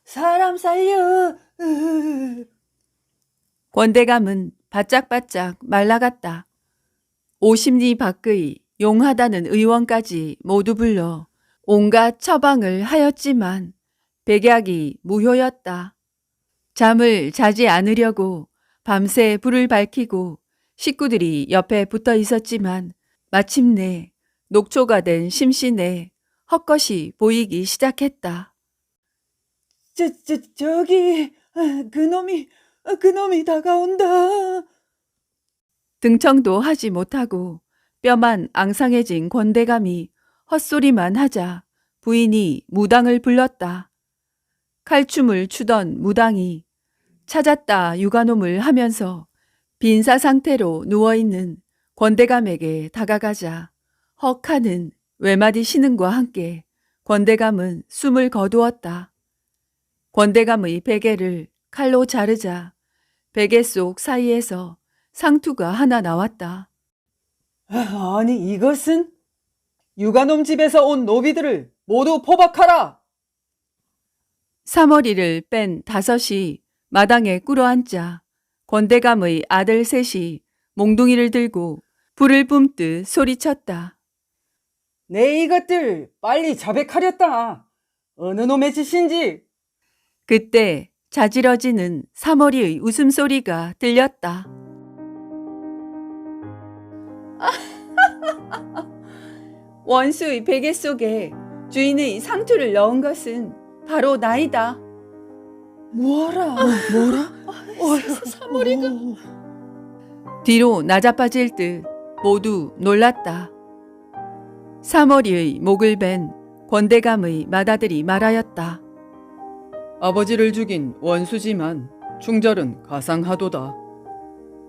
사람 살려. 권대감은 바짝바짝 말라갔다. 50리 밖의 용하다는 의원까지 모두 불러 온갖 처방을 하였지만 백약이 무효였다. 잠을 자지 않으려고 밤새 불을 밝히고 식구들이 옆에 붙어 있었지만 마침내 녹초가 된 심신에 헛것이 보이기 시작했다. 저기, 그놈이 다가온다. 등청도 하지 못하고 뼈만 앙상해진 권대감이 헛소리만 하자 부인이 무당을 불렀다. 칼춤을 추던 무당이 찾았다 유가놈을 하면서 빈사 상태로 누워있는 권대감에게 다가가자 헉하는 외마디 신음과 함께 권대감은 숨을 거두었다. 권대감의 베개를 칼로 자르자 베개 속 사이에서 상투가 하나 나왔다. 아니, 이것은? 유가놈 집에서 온 노비들을 모두 포박하라! 사머리를 뺀 다섯이 마당에 꿇어앉자 권대감의 아들 셋이 몽둥이를 들고 불을 뿜듯 소리쳤다. 내 이것들 빨리 자백하렸다. 어느 놈의 짓인지. 그때 자지러지는 사머리의 웃음소리가 들렸다. 원수의 베개 속에 주인의 상투를 넣은 것은 바로 나이다. 뭐라? 사머리가. 뒤로 나자빠질 듯 모두 놀랐다. 사머리의 목을 벤 권대감의 맏아들이 말하였다. 아버지를 죽인 원수지만 충절은 가상하도다.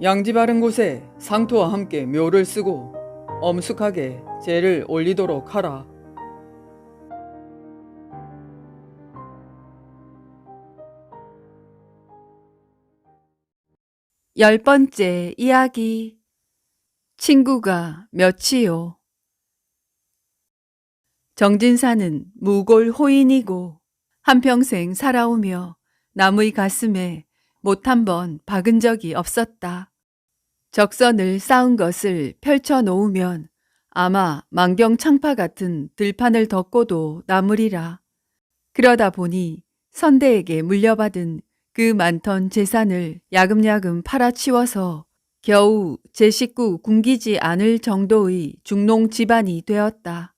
양지 바른 곳에 상토와 함께 묘를 쓰고 엄숙하게 제를 올리도록 하라. 열 번째 이야기. 친구가 몇이요? 정진사는 무골 호인이고 한평생 살아오며 남의 가슴에 못 한 번 박은 적이 없었다. 적선을 쌓은 것을 펼쳐 놓으면 아마 만경창파 같은 들판을 덮고도 남으리라. 그러다 보니 선대에게 물려받은 그 많던 재산을 야금야금 팔아치워서 겨우 제 식구 굶기지 않을 정도의 중농 집안이 되었다.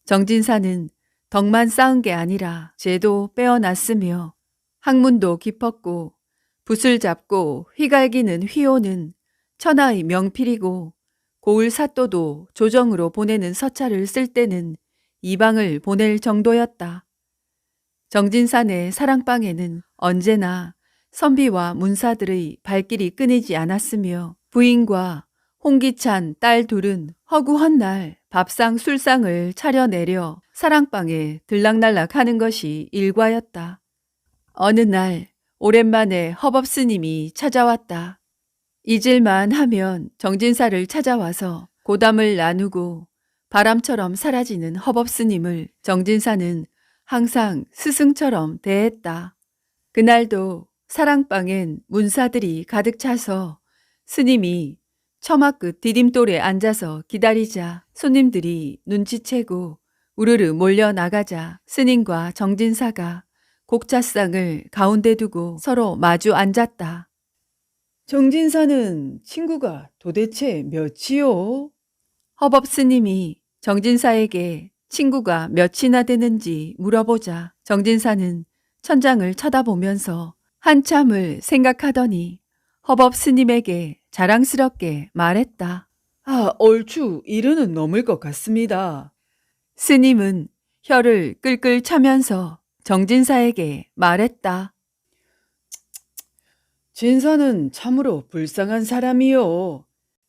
정진사는 덕만 쌓은 게 아니라 재도 빼어났으며 학문도 깊었고 붓을 잡고 휘갈기는 휘호는 천하의 명필이고 고을 사또도 조정으로 보내는 서찰을 쓸 때는 이방을 보낼 정도였다. 정진산의 사랑방에는 언제나 선비와 문사들의 발길이 끊이지 않았으며 부인과 홍기찬 딸 둘은 허구헌 날 밥상 술상을 차려내려 사랑방에 들락날락하는 것이 일과였다. 어느 날 오랜만에 허법 스님이 찾아왔다. 잊을만 하면 정진사를 찾아와서 고담을 나누고 바람처럼 사라지는 허법 스님을 정진사는 항상 스승처럼 대했다. 그날도 사랑방엔 문사들이 가득 차서 스님이 처마 끝 디딤돌에 앉아서 기다리자 손님들이 눈치채고 우르르 몰려 나가자 스님과 정진사가 곡차상을 가운데 두고 서로 마주 앉았다. 정진사는 친구가 도대체 몇이요? 허법 스님이 정진사에게 친구가 몇이나 되는지 물어보자 정진사는 천장을 쳐다보면서 한참을 생각하더니 허법 스님에게 자랑스럽게 말했다. 얼추 70은 넘을 것 같습니다. 스님은 혀를 끌끌 차면서 정진사에게 말했다. 진사는 참으로 불쌍한 사람이요.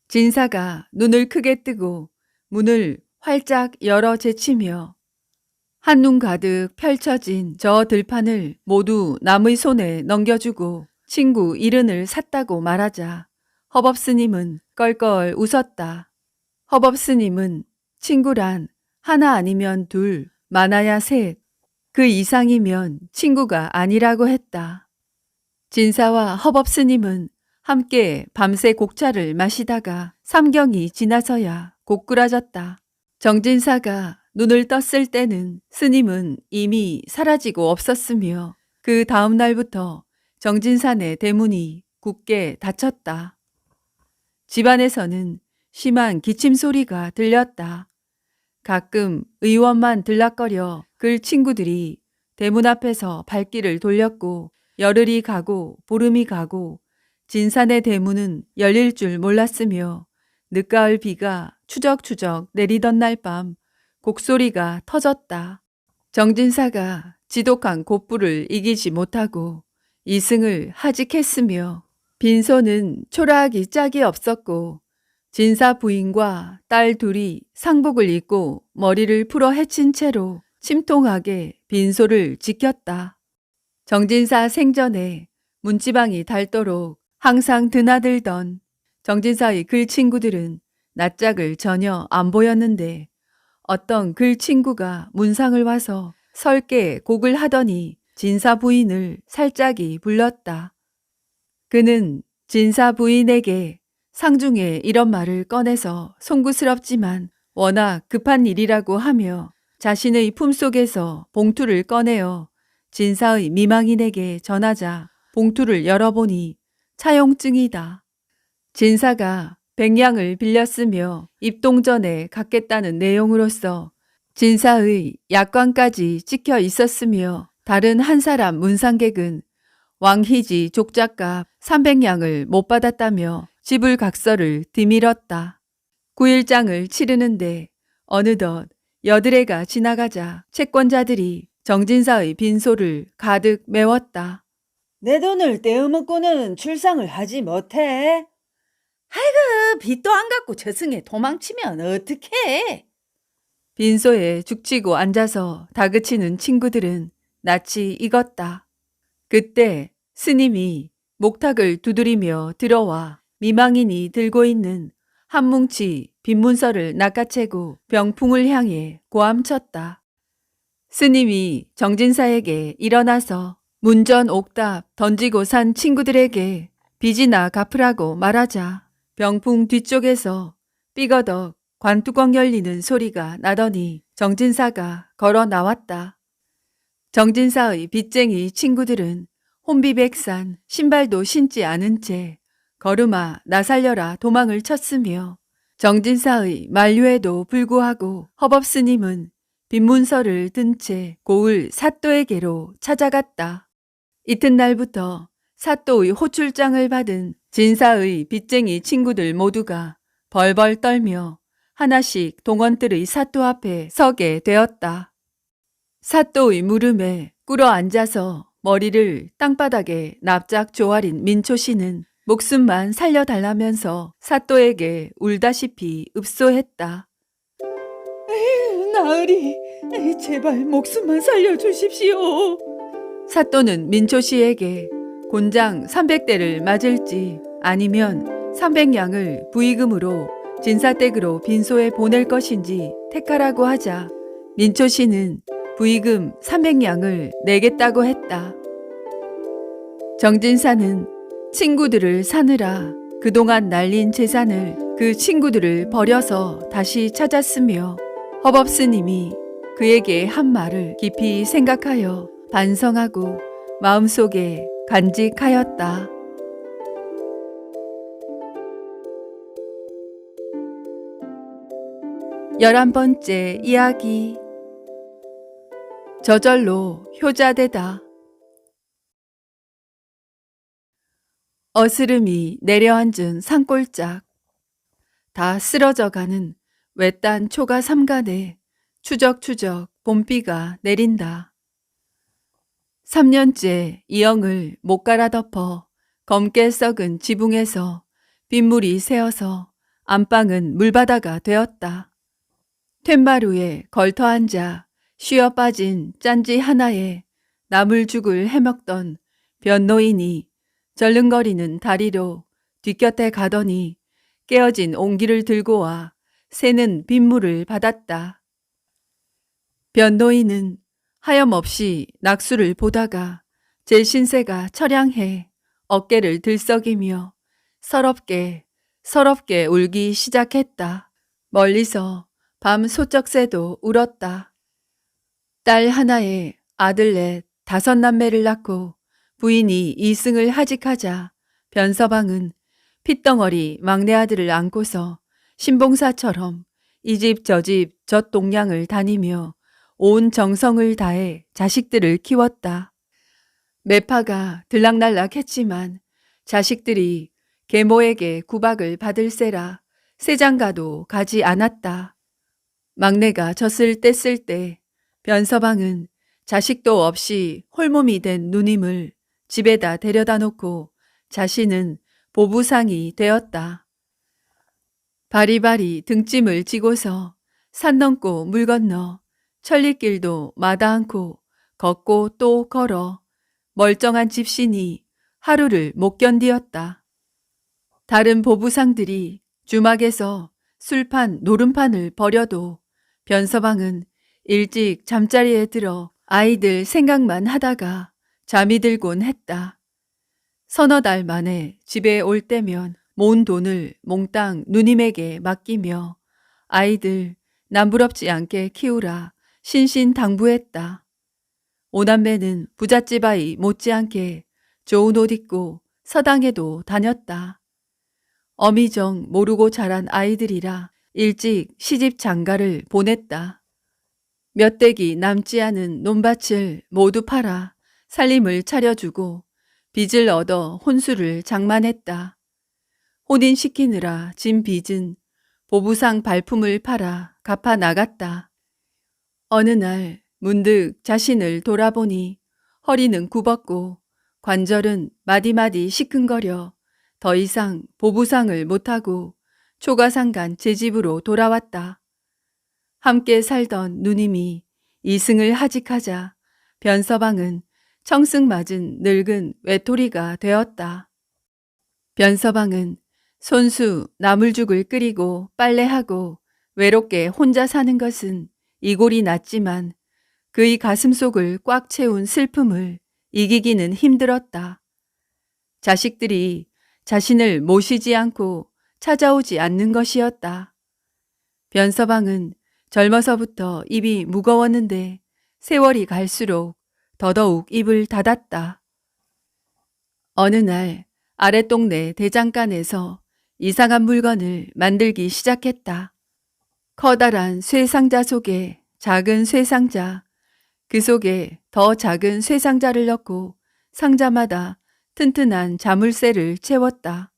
진사가 눈을 크게 뜨고 문을 활짝 열어 제치며 한눈 가득 펼쳐진 저 들판을 모두 남의 손에 넘겨주고 친구 이른을 샀다고 말하자 허법 스님은 껄껄 웃었다. 허법 스님은 친구란 하나 아니면 둘, 많아야 셋, 그 이상이면 친구가 아니라고 했다. 진사와 허법 스님은 함께 밤새 곡차를 마시다가 삼경이 지나서야 고꾸라졌다. 정진사가 눈을 떴을 때는 스님은 이미 사라지고 없었으며 그 다음 날부터 정진산의 대문이 굳게 닫혔다. 집안에서는 심한 기침 소리가 들렸다. 가끔 의원만 들락거려 글 친구들이 대문 앞에서 발길을 돌렸고 열흘이 가고 보름이 가고 진산의 대문은 열릴 줄 몰랐으며 늦가을 비가 추적추적 내리던 날 밤 곡소리가 터졌다. 정진사가 지독한 곧불을 이기지 못하고 이승을 하직했으며 빈소는 초라하기 짝이 없었고 진사 부인과 딸 둘이 상복을 입고 머리를 풀어 헤친 채로 침통하게 빈소를 지켰다. 정진사 생전에 문지방이 닳도록 항상 드나들던 정진사의 글 친구들은 낯짝을 전혀 안 보였는데 어떤 글 친구가 문상을 와서 설게 곡을 하더니 진사 부인을 살짝이 불렀다. 그는 진사 부인에게 상중에 이런 말을 꺼내서 송구스럽지만 워낙 급한 일이라고 하며 자신의 품속에서 봉투를 꺼내어 진사의 미망인에게 전하자 봉투를 열어보니 차용증이다. 진사가 100냥을 빌렸으며 입동전에 갖겠다는 내용으로서 진사의 약관까지 찍혀 있었으며 다른 한 사람 문상객은 왕희지 족작값 300냥을 못 받았다며 지불각서를 뒤밀었다. 9일장을 치르는데 어느덧 여드레가 지나가자 채권자들이 정진사의 빈소를 가득 메웠다. 내 돈을 떼어먹고는 출상을 하지 못해. 아이고, 빚도 안 갚고 저승에 도망치면 어떡해? 빈소에 죽치고 앉아서 다그치는 친구들은 낯이 익었다. 그때 스님이 목탁을 두드리며 들어와 미망인이 들고 있는 한 뭉치 빈문서를 낚아채고 병풍을 향해 고함쳤다. 스님이 정진사에게 일어나서 문전 옥답 던지고 산 친구들에게 빚이나 갚으라고 말하자 병풍 뒤쪽에서 삐거덕 관뚜껑 열리는 소리가 나더니 정진사가 걸어 나왔다. 정진사의 빚쟁이 친구들은 혼비백산 신발도 신지 않은 채 걸음아 나 살려라 도망을 쳤으며 정진사의 만류에도 불구하고 허법 스님은 빈문서를 든 채 고을 사또에게로 찾아갔다. 이튿날부터 사또의 호출장을 받은 진사의 빚쟁이 친구들 모두가 벌벌 떨며 하나씩 동원들의 사또 앞에 서게 되었다. 사또의 물음에 꿇어 앉아서 머리를 땅바닥에 납작 조아린 민초 씨는 목숨만 살려달라면서 사또에게 울다시피 읍소했다. 나으리, 제발 목숨만 살려주십시오. 사또는 민초 씨에게 곤장 300대를 맞을지 아니면 300냥을 부의금으로 진사댁으로 빈소에 보낼 것인지 택하라고 하자 민초 씨는 부의금 300냥을 내겠다고 했다. 정진사는 친구들을 사느라 그동안 날린 재산을 그 친구들을 버려서 다시 찾았으며 허법 스님이 그에게 한 말을 깊이 생각하여 반성하고 마음속에 간직하였다. 11번째 이야기. 저절로 효자되다. 어스름이 내려앉은 산골짝. 다 쓰러져가는 외딴 초가 삼간에 추적추적 봄비가 내린다. 3년째 이영을 못 갈아 덮어 검게 썩은 지붕에서 빗물이 새어서 안방은 물바다가 되었다. 툇마루에 걸터앉아 쉬어 빠진 짠지 하나에 나물죽을 해먹던 변노인이 절름거리는 다리로 뒷곁에 가더니 깨어진 옹기를 들고 와 새는 빗물을 받았다. 변노인은 하염없이 낙수를 보다가 제 신세가 처량해 어깨를 들썩이며 서럽게 울기 시작했다. 멀리서 밤 소쩍새도 울었다. 딸 하나에 아들 넷 5남매를 낳고 부인이 이승을 하직하자 변서방은 핏덩어리 막내 아들을 안고서 신봉사처럼 이 집 저 집 젖 동량을 다니며 온 정성을 다해 자식들을 키웠다. 매파가 들락날락했지만 자식들이 계모에게 구박을 받을세라 세장가도 가지 않았다. 막내가 젖을 뗐을 때 변서방은 자식도 없이 홀몸이 된 누님을 집에다 데려다 놓고 자신은 보부상이 되었다. 바리바리 등짐을 지고서 산 넘고 물 건너 천리길도 마다 않고 걷고 또 걸어 멀쩡한 집신이 하루를 못 견디었다. 다른 보부상들이 주막에서 술판 노름판을 벌여도 변서방은 일찍 잠자리에 들어 아이들 생각만 하다가 잠이 들곤 했다. 서너 달 만에 집에 올 때면 모은 돈을 몽땅 누님에게 맡기며 아이들 남부럽지 않게 키우라 신신당부했다. 오남매는 부잣집 아이 못지않게 좋은 옷 입고 서당에도 다녔다. 어미정 모르고 자란 아이들이라 일찍 시집 장가를 보냈다. 몇 댁이 남지 않은 논밭을 모두 팔아 살림을 차려주고 빚을 얻어 혼수를 장만했다. 혼인시키느라 진 빚은 보부상 발품을 팔아 갚아 나갔다. 어느 날 문득 자신을 돌아보니 허리는 굽었고 관절은 마디마디 시큰거려 더 이상 보부상을 못하고 초가상간 제 집으로 돌아왔다. 함께 살던 누님이 이승을 하직하자 변서방은 청승맞은 늙은 외톨이가 되었다. 변서방은 손수 나물죽을 끓이고 빨래하고 외롭게 혼자 사는 것은 이골이 났지만 그의 가슴속을 꽉 채운 슬픔을 이기기는 힘들었다. 자식들이 자신을 모시지 않고 찾아오지 않는 것이었다. 변서방은 젊어서부터 입이 무거웠는데 세월이 갈수록 더더욱 입을 닫았다. 어느 날 아랫동네 대장간에서 이상한 물건을 만들기 시작했다. 커다란 쇠상자 속에 작은 쇠상자, 그 속에 더 작은 쇠상자를 넣고 상자마다 튼튼한 자물쇠를 채웠다.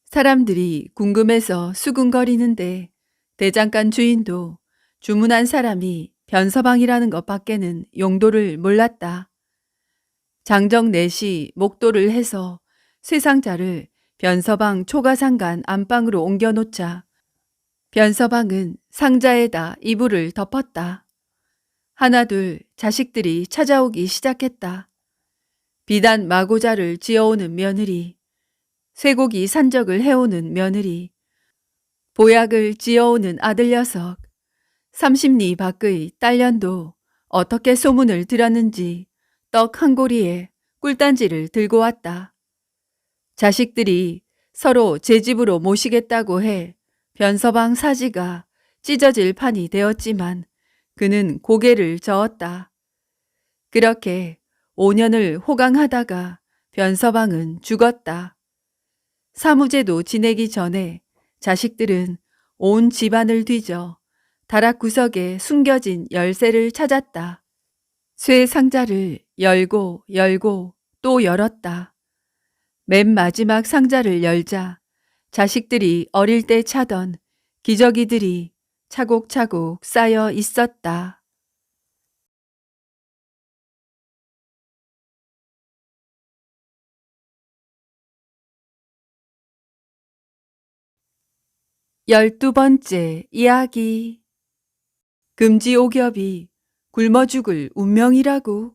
사람들이 궁금해서 수군거리는데 대장간 주인도 주문한 사람이 변서방이라는 것밖에는 용도를 몰랐다. 장정 넷이 목도를 해서 쇠상자를 변서방 초가상간 안방으로 옮겨놓자 변서방은 상자에다 이불을 덮었다. 하나둘 자식들이 찾아오기 시작했다. 비단 마고자를 지어오는 며느리, 쇠고기 산적을 해오는 며느리, 보약을 지어오는 아들 녀석, 30리 밖의 딸년도 어떻게 소문을 들었는지 떡 한 고리에 꿀단지를 들고 왔다. 자식들이 서로 제 집으로 모시겠다고 해 변서방 사지가 찢어질 판이 되었지만 그는 고개를 저었다. 그렇게 5년을 호강하다가 변서방은 죽었다. 사무제도 지내기 전에 자식들은 온 집안을 뒤져 다락 구석에 숨겨진 열쇠를 찾았다. 쇠 상자를 열고 또 열었다. 맨 마지막 상자를 열자 자식들이 어릴 때 차던 기저귀들이 차곡차곡 쌓여 있었다. 열두 번째 이야기. 금지오겹이 굶어 죽을 운명이라고.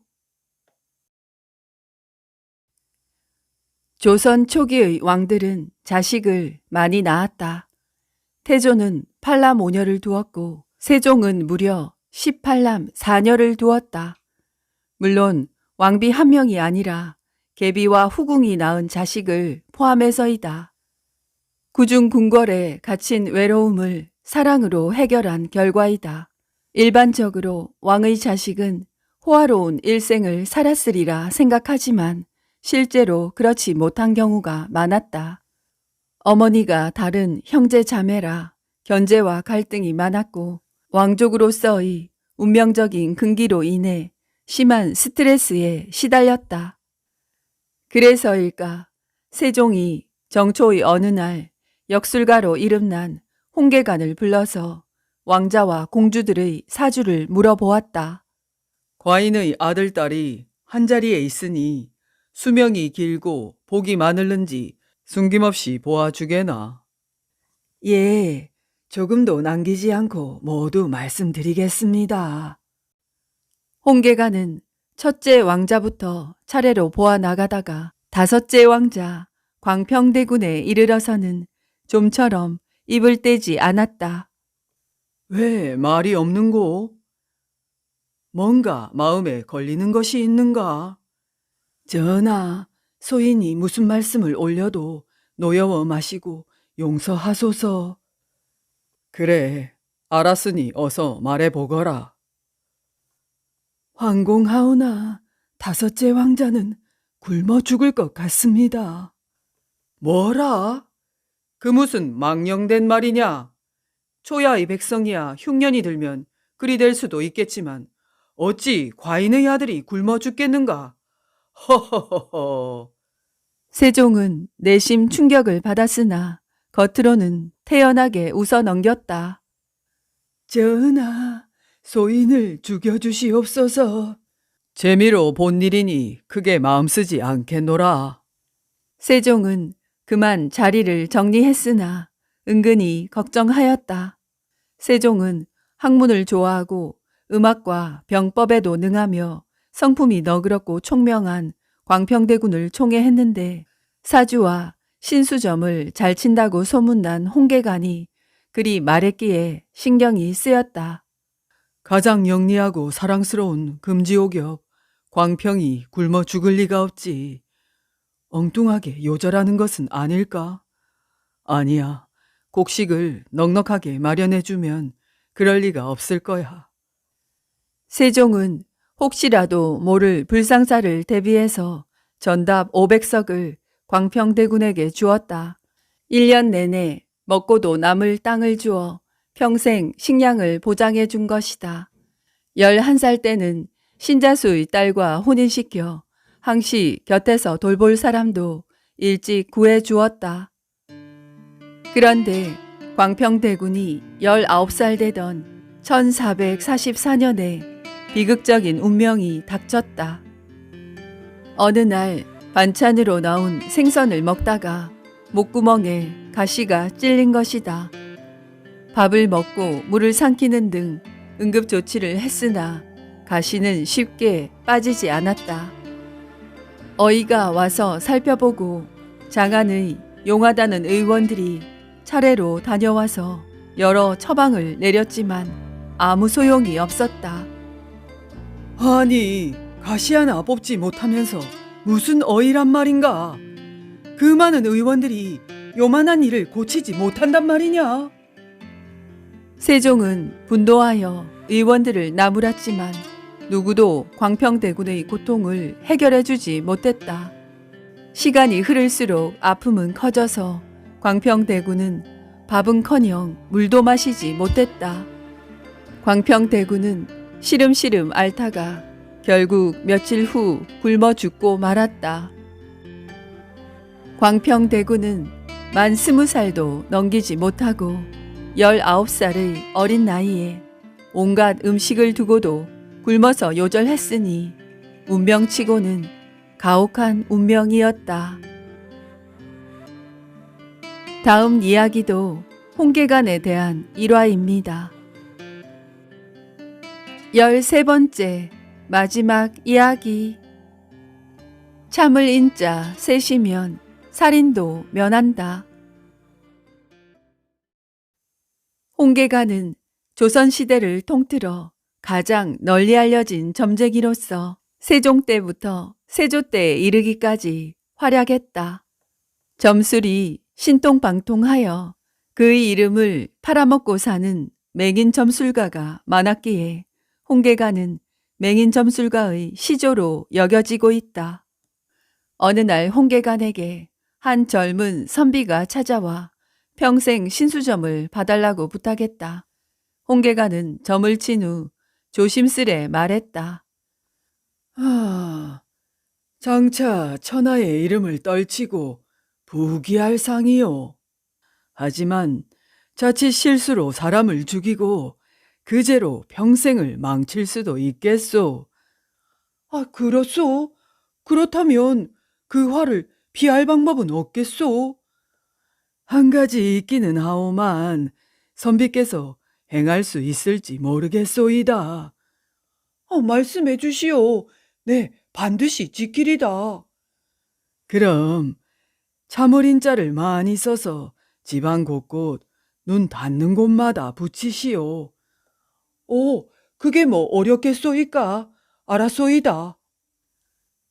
조선 초기의 왕들은 자식을 많이 낳았다. 태조는 8남 5녀를 두었고 세종은 무려 18남 4녀를 두었다. 물론 왕비 한 명이 아니라 계비와 후궁이 낳은 자식을 포함해서이다. 구중궁궐에 갇힌 외로움을 사랑으로 해결한 결과이다. 일반적으로 왕의 자식은 호화로운 일생을 살았으리라 생각하지만 실제로 그렇지 못한 경우가 많았다. 어머니가 다른 형제 자매라 견제와 갈등이 많았고 왕족으로서의 운명적인 근기로 인해 심한 스트레스에 시달렸다. 그래서일까 세종이 정초의 어느 날 역술가로 이름난 홍계관을 불러서 왕자와 공주들의 사주를 물어보았다. 과인의 아들딸이 한자리에 있으니 수명이 길고 복이 많을는지 숨김없이 보아주게나. 예, 조금도 남기지 않고 모두 말씀드리겠습니다. 홍계관은 첫째 왕자부터 차례로 보아 나가다가 다섯째 왕자 광평대군에 이르러서는 좀처럼 입을 떼지 않았다. 왜 말이 없는고? 뭔가 마음에 걸리는 것이 있는가? 전하, 소인이 무슨 말씀을 올려도 노여워 마시고 용서하소서. 그래, 알았으니 어서 말해보거라. 황공하오나 다섯째 왕자는 굶어 죽을 것 같습니다. 뭐라? 그 무슨 망령된 말이냐? 초야의 백성이야 흉년이 들면 그리 될 수도 있겠지만 어찌 과인의 아들이 굶어 죽겠는가? 허허허허. 세종은 내심 충격을 받았으나 겉으로는 태연하게 웃어 넘겼다. 전하, 소인을 죽여주시옵소서. 재미로 본 일이니 크게 마음 쓰지 않겠노라. 세종은 그만 자리를 정리했으나 은근히 걱정하였다. 세종은 학문을 좋아하고 음악과 병법에도 능하며 성품이 너그럽고 총명한 광평대군을 총애했는데 사주와 신수점을 잘 친다고 소문난 홍계관이 그리 말했기에 신경이 쓰였다. 가장 영리하고 사랑스러운 금지옥엽 광평이 굶어 죽을 리가 없지. 엉뚱하게 요절하는 것은 아닐까? 아니야. 곡식을 넉넉하게 마련해주면 그럴 리가 없을 거야. 세종은 혹시라도 모를 불상사를 대비해서 전답 500석을 광평대군에게 주었다. 1년 내내 먹고도 남을 땅을 주어 평생 식량을 보장해 준 것이다. 11살 때는 신자수의 딸과 혼인시켜 항시 곁에서 돌볼 사람도 일찍 구해 주었다. 그런데 광평대군이 19살 되던 1444년에 비극적인 운명이 닥쳤다. 어느 날 반찬으로 나온 생선을 먹다가 목구멍에 가시가 찔린 것이다. 밥을 먹고 물을 삼키는 등 응급조치를 했으나 가시는 쉽게 빠지지 않았다. 어이가 와서 살펴보고 장안의 용하다는 의원들이 차례로 다녀와서 여러 처방을 내렸지만 아무 소용이 없었다. 아니, 가시 하나 뽑지 못하면서 무슨 어이란 말인가? 그 많은 의원들이 요만한 일을 고치지 못한단 말이냐? 세종은 분노하여 의원들을 나무랐지만 누구도 광평대군의 고통을 해결해주지 못했다. 시간이 흐를수록 아픔은 커져서 광평대군은 밥은커녕 물도 마시지 못했다. 광평대군은 시름시름 앓다가 결국 며칠 후 굶어 죽고 말았다. 광평대군은 만 20살도 넘기지 못하고 19살의 어린 나이에 온갖 음식을 두고도 굶어서 요절했으니 운명치고는 가혹한 운명이었다. 다음 이야기도 홍계관에 대한 일화입니다. 13번째 마지막 이야기. 참을 인자 셋이면 살인도 면한다. 홍계가는 조선시대를 통틀어 가장 널리 알려진 점쟁이로서 세종 때부터 세조 때에 이르기까지 활약했다. 점술이 신통방통하여 그의 이름을 팔아먹고 사는 맹인 점술가가 많았기에 홍계가는 맹인 점술가의 시조로 여겨지고 있다. 어느 날 홍계간에게 한 젊은 선비가 찾아와 평생 신수점을 봐달라고 부탁했다. 홍계간은 점을 친 후 조심스레 말했다. 장차 천하의 이름을 떨치고 부귀할 상이요. 하지만 자칫 실수로 사람을 죽이고 그제로 평생을 망칠 수도 있겠소. 그렇소? 그렇다면 그 화를 피할 방법은 없겠소? 한 가지 있기는 하오만 선비께서 행할 수 있을지 모르겠소이다. 말씀해 주시오. 네, 반드시 지키리다. 그럼 참을인자를 많이 써서 집안 곳곳 눈 닿는 곳마다 붙이시오. 그게 뭐 어렵겠소이까? 알았소이다.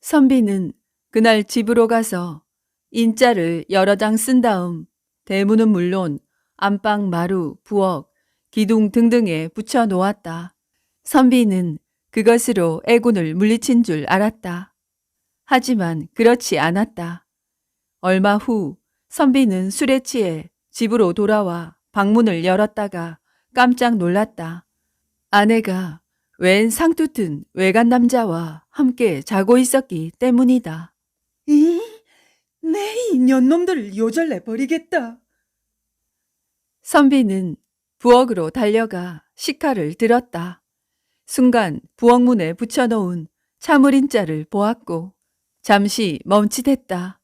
선비는 그날 집으로 가서 인자를 여러 장 쓴 다음 대문은 물론 안방, 마루, 부엌, 기둥 등등에 붙여 놓았다. 선비는 그것으로 애군을 물리친 줄 알았다. 하지만 그렇지 않았다. 얼마 후 선비는 술에 취해 집으로 돌아와 방문을 열었다가 깜짝 놀랐다. 아내가 웬 상투튼 외간 남자와 함께 자고 있었기 때문이다. 내 인연놈들을 요절내 버리겠다. 선비는 부엌으로 달려가 식칼을 들었다. 순간 부엌문에 붙여놓은 참을인자를 보았고 잠시 멈칫했다.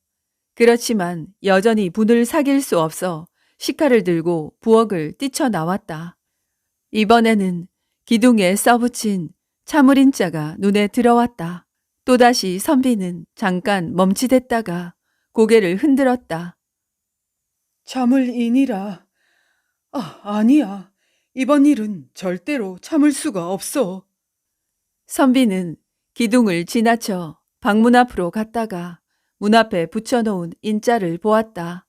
그렇지만 여전히 분을 사귈 수 없어 식칼을 들고 부엌을 뛰쳐나왔다. 이번에는 기둥에 써붙인 참을인자가 눈에 들어왔다. 또다시 선비는 잠깐 멈칫했다가 고개를 흔들었다. 참을 인이라. 아니야. 이번 일은 절대로 참을 수가 없어. 선비는 기둥을 지나쳐 방문 앞으로 갔다가 문 앞에 붙여놓은 인자를 보았다.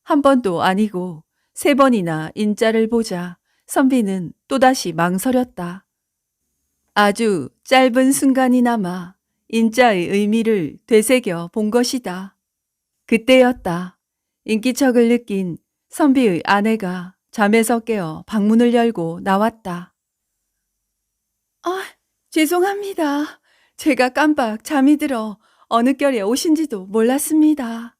한 번도 아니고 3번이나 인자를 보자 선비는 또다시 망설였다. 아주 짧은 순간이나마 인자의 의미를 되새겨 본 것이다. 그때였다. 인기척을 느낀 선비의 아내가 잠에서 깨어 방문을 열고 나왔다. 죄송합니다. 제가 깜빡 잠이 들어 어느 결에 오신지도 몰랐습니다.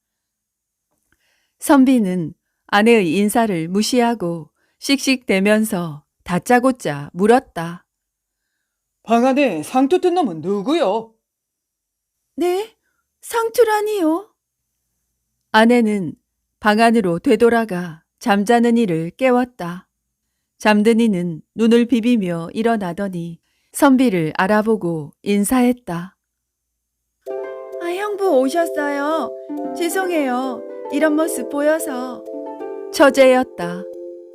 선비는 아내의 인사를 무시하고 씩씩대면서 다짜고짜 물었다. 방 안에 상투 튼 놈은 누구요? 네? 상투라니요? 아내는 방 안으로 되돌아가 잠자는 이를 깨웠다. 잠든 이는 눈을 비비며 일어나더니 선비를 알아보고 인사했다. 형부 오셨어요. 죄송해요. 이런 모습 보여서. 처제였다.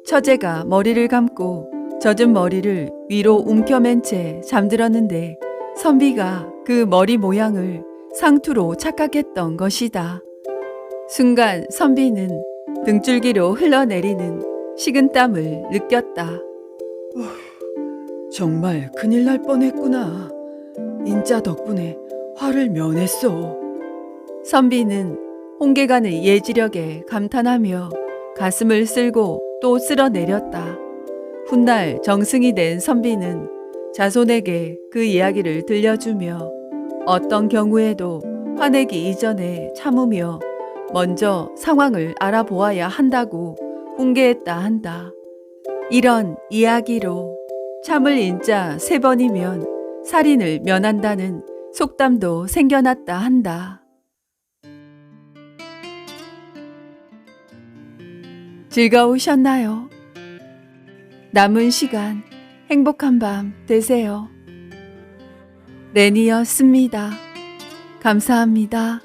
처제가 머리를 감고 젖은 머리를 위로 움켜맨 채 잠들었는데 선비가 그 머리 모양을 상투로 착각했던 것이다. 순간 선비는 등줄기로 흘러내리는 식은땀을 느꼈다. 정말 큰일 날 뻔했구나. 인자 덕분에 화를 면했어. 선비는 홍계간의 예지력에 감탄하며 가슴을 쓸고 또 쓸어내렸다. 훗날 정승이 된 선비는 자손에게 그 이야기를 들려주며 어떤 경우에도 화내기 이전에 참으며 먼저 상황을 알아보아야 한다고 훈계했다 한다. 이런 이야기로 참을 인자 3번이면 살인을 면한다는 속담도 생겨났다 한다. 즐거우셨나요? 남은 시간 행복한 밤 되세요. 렌이었습니다. 감사합니다.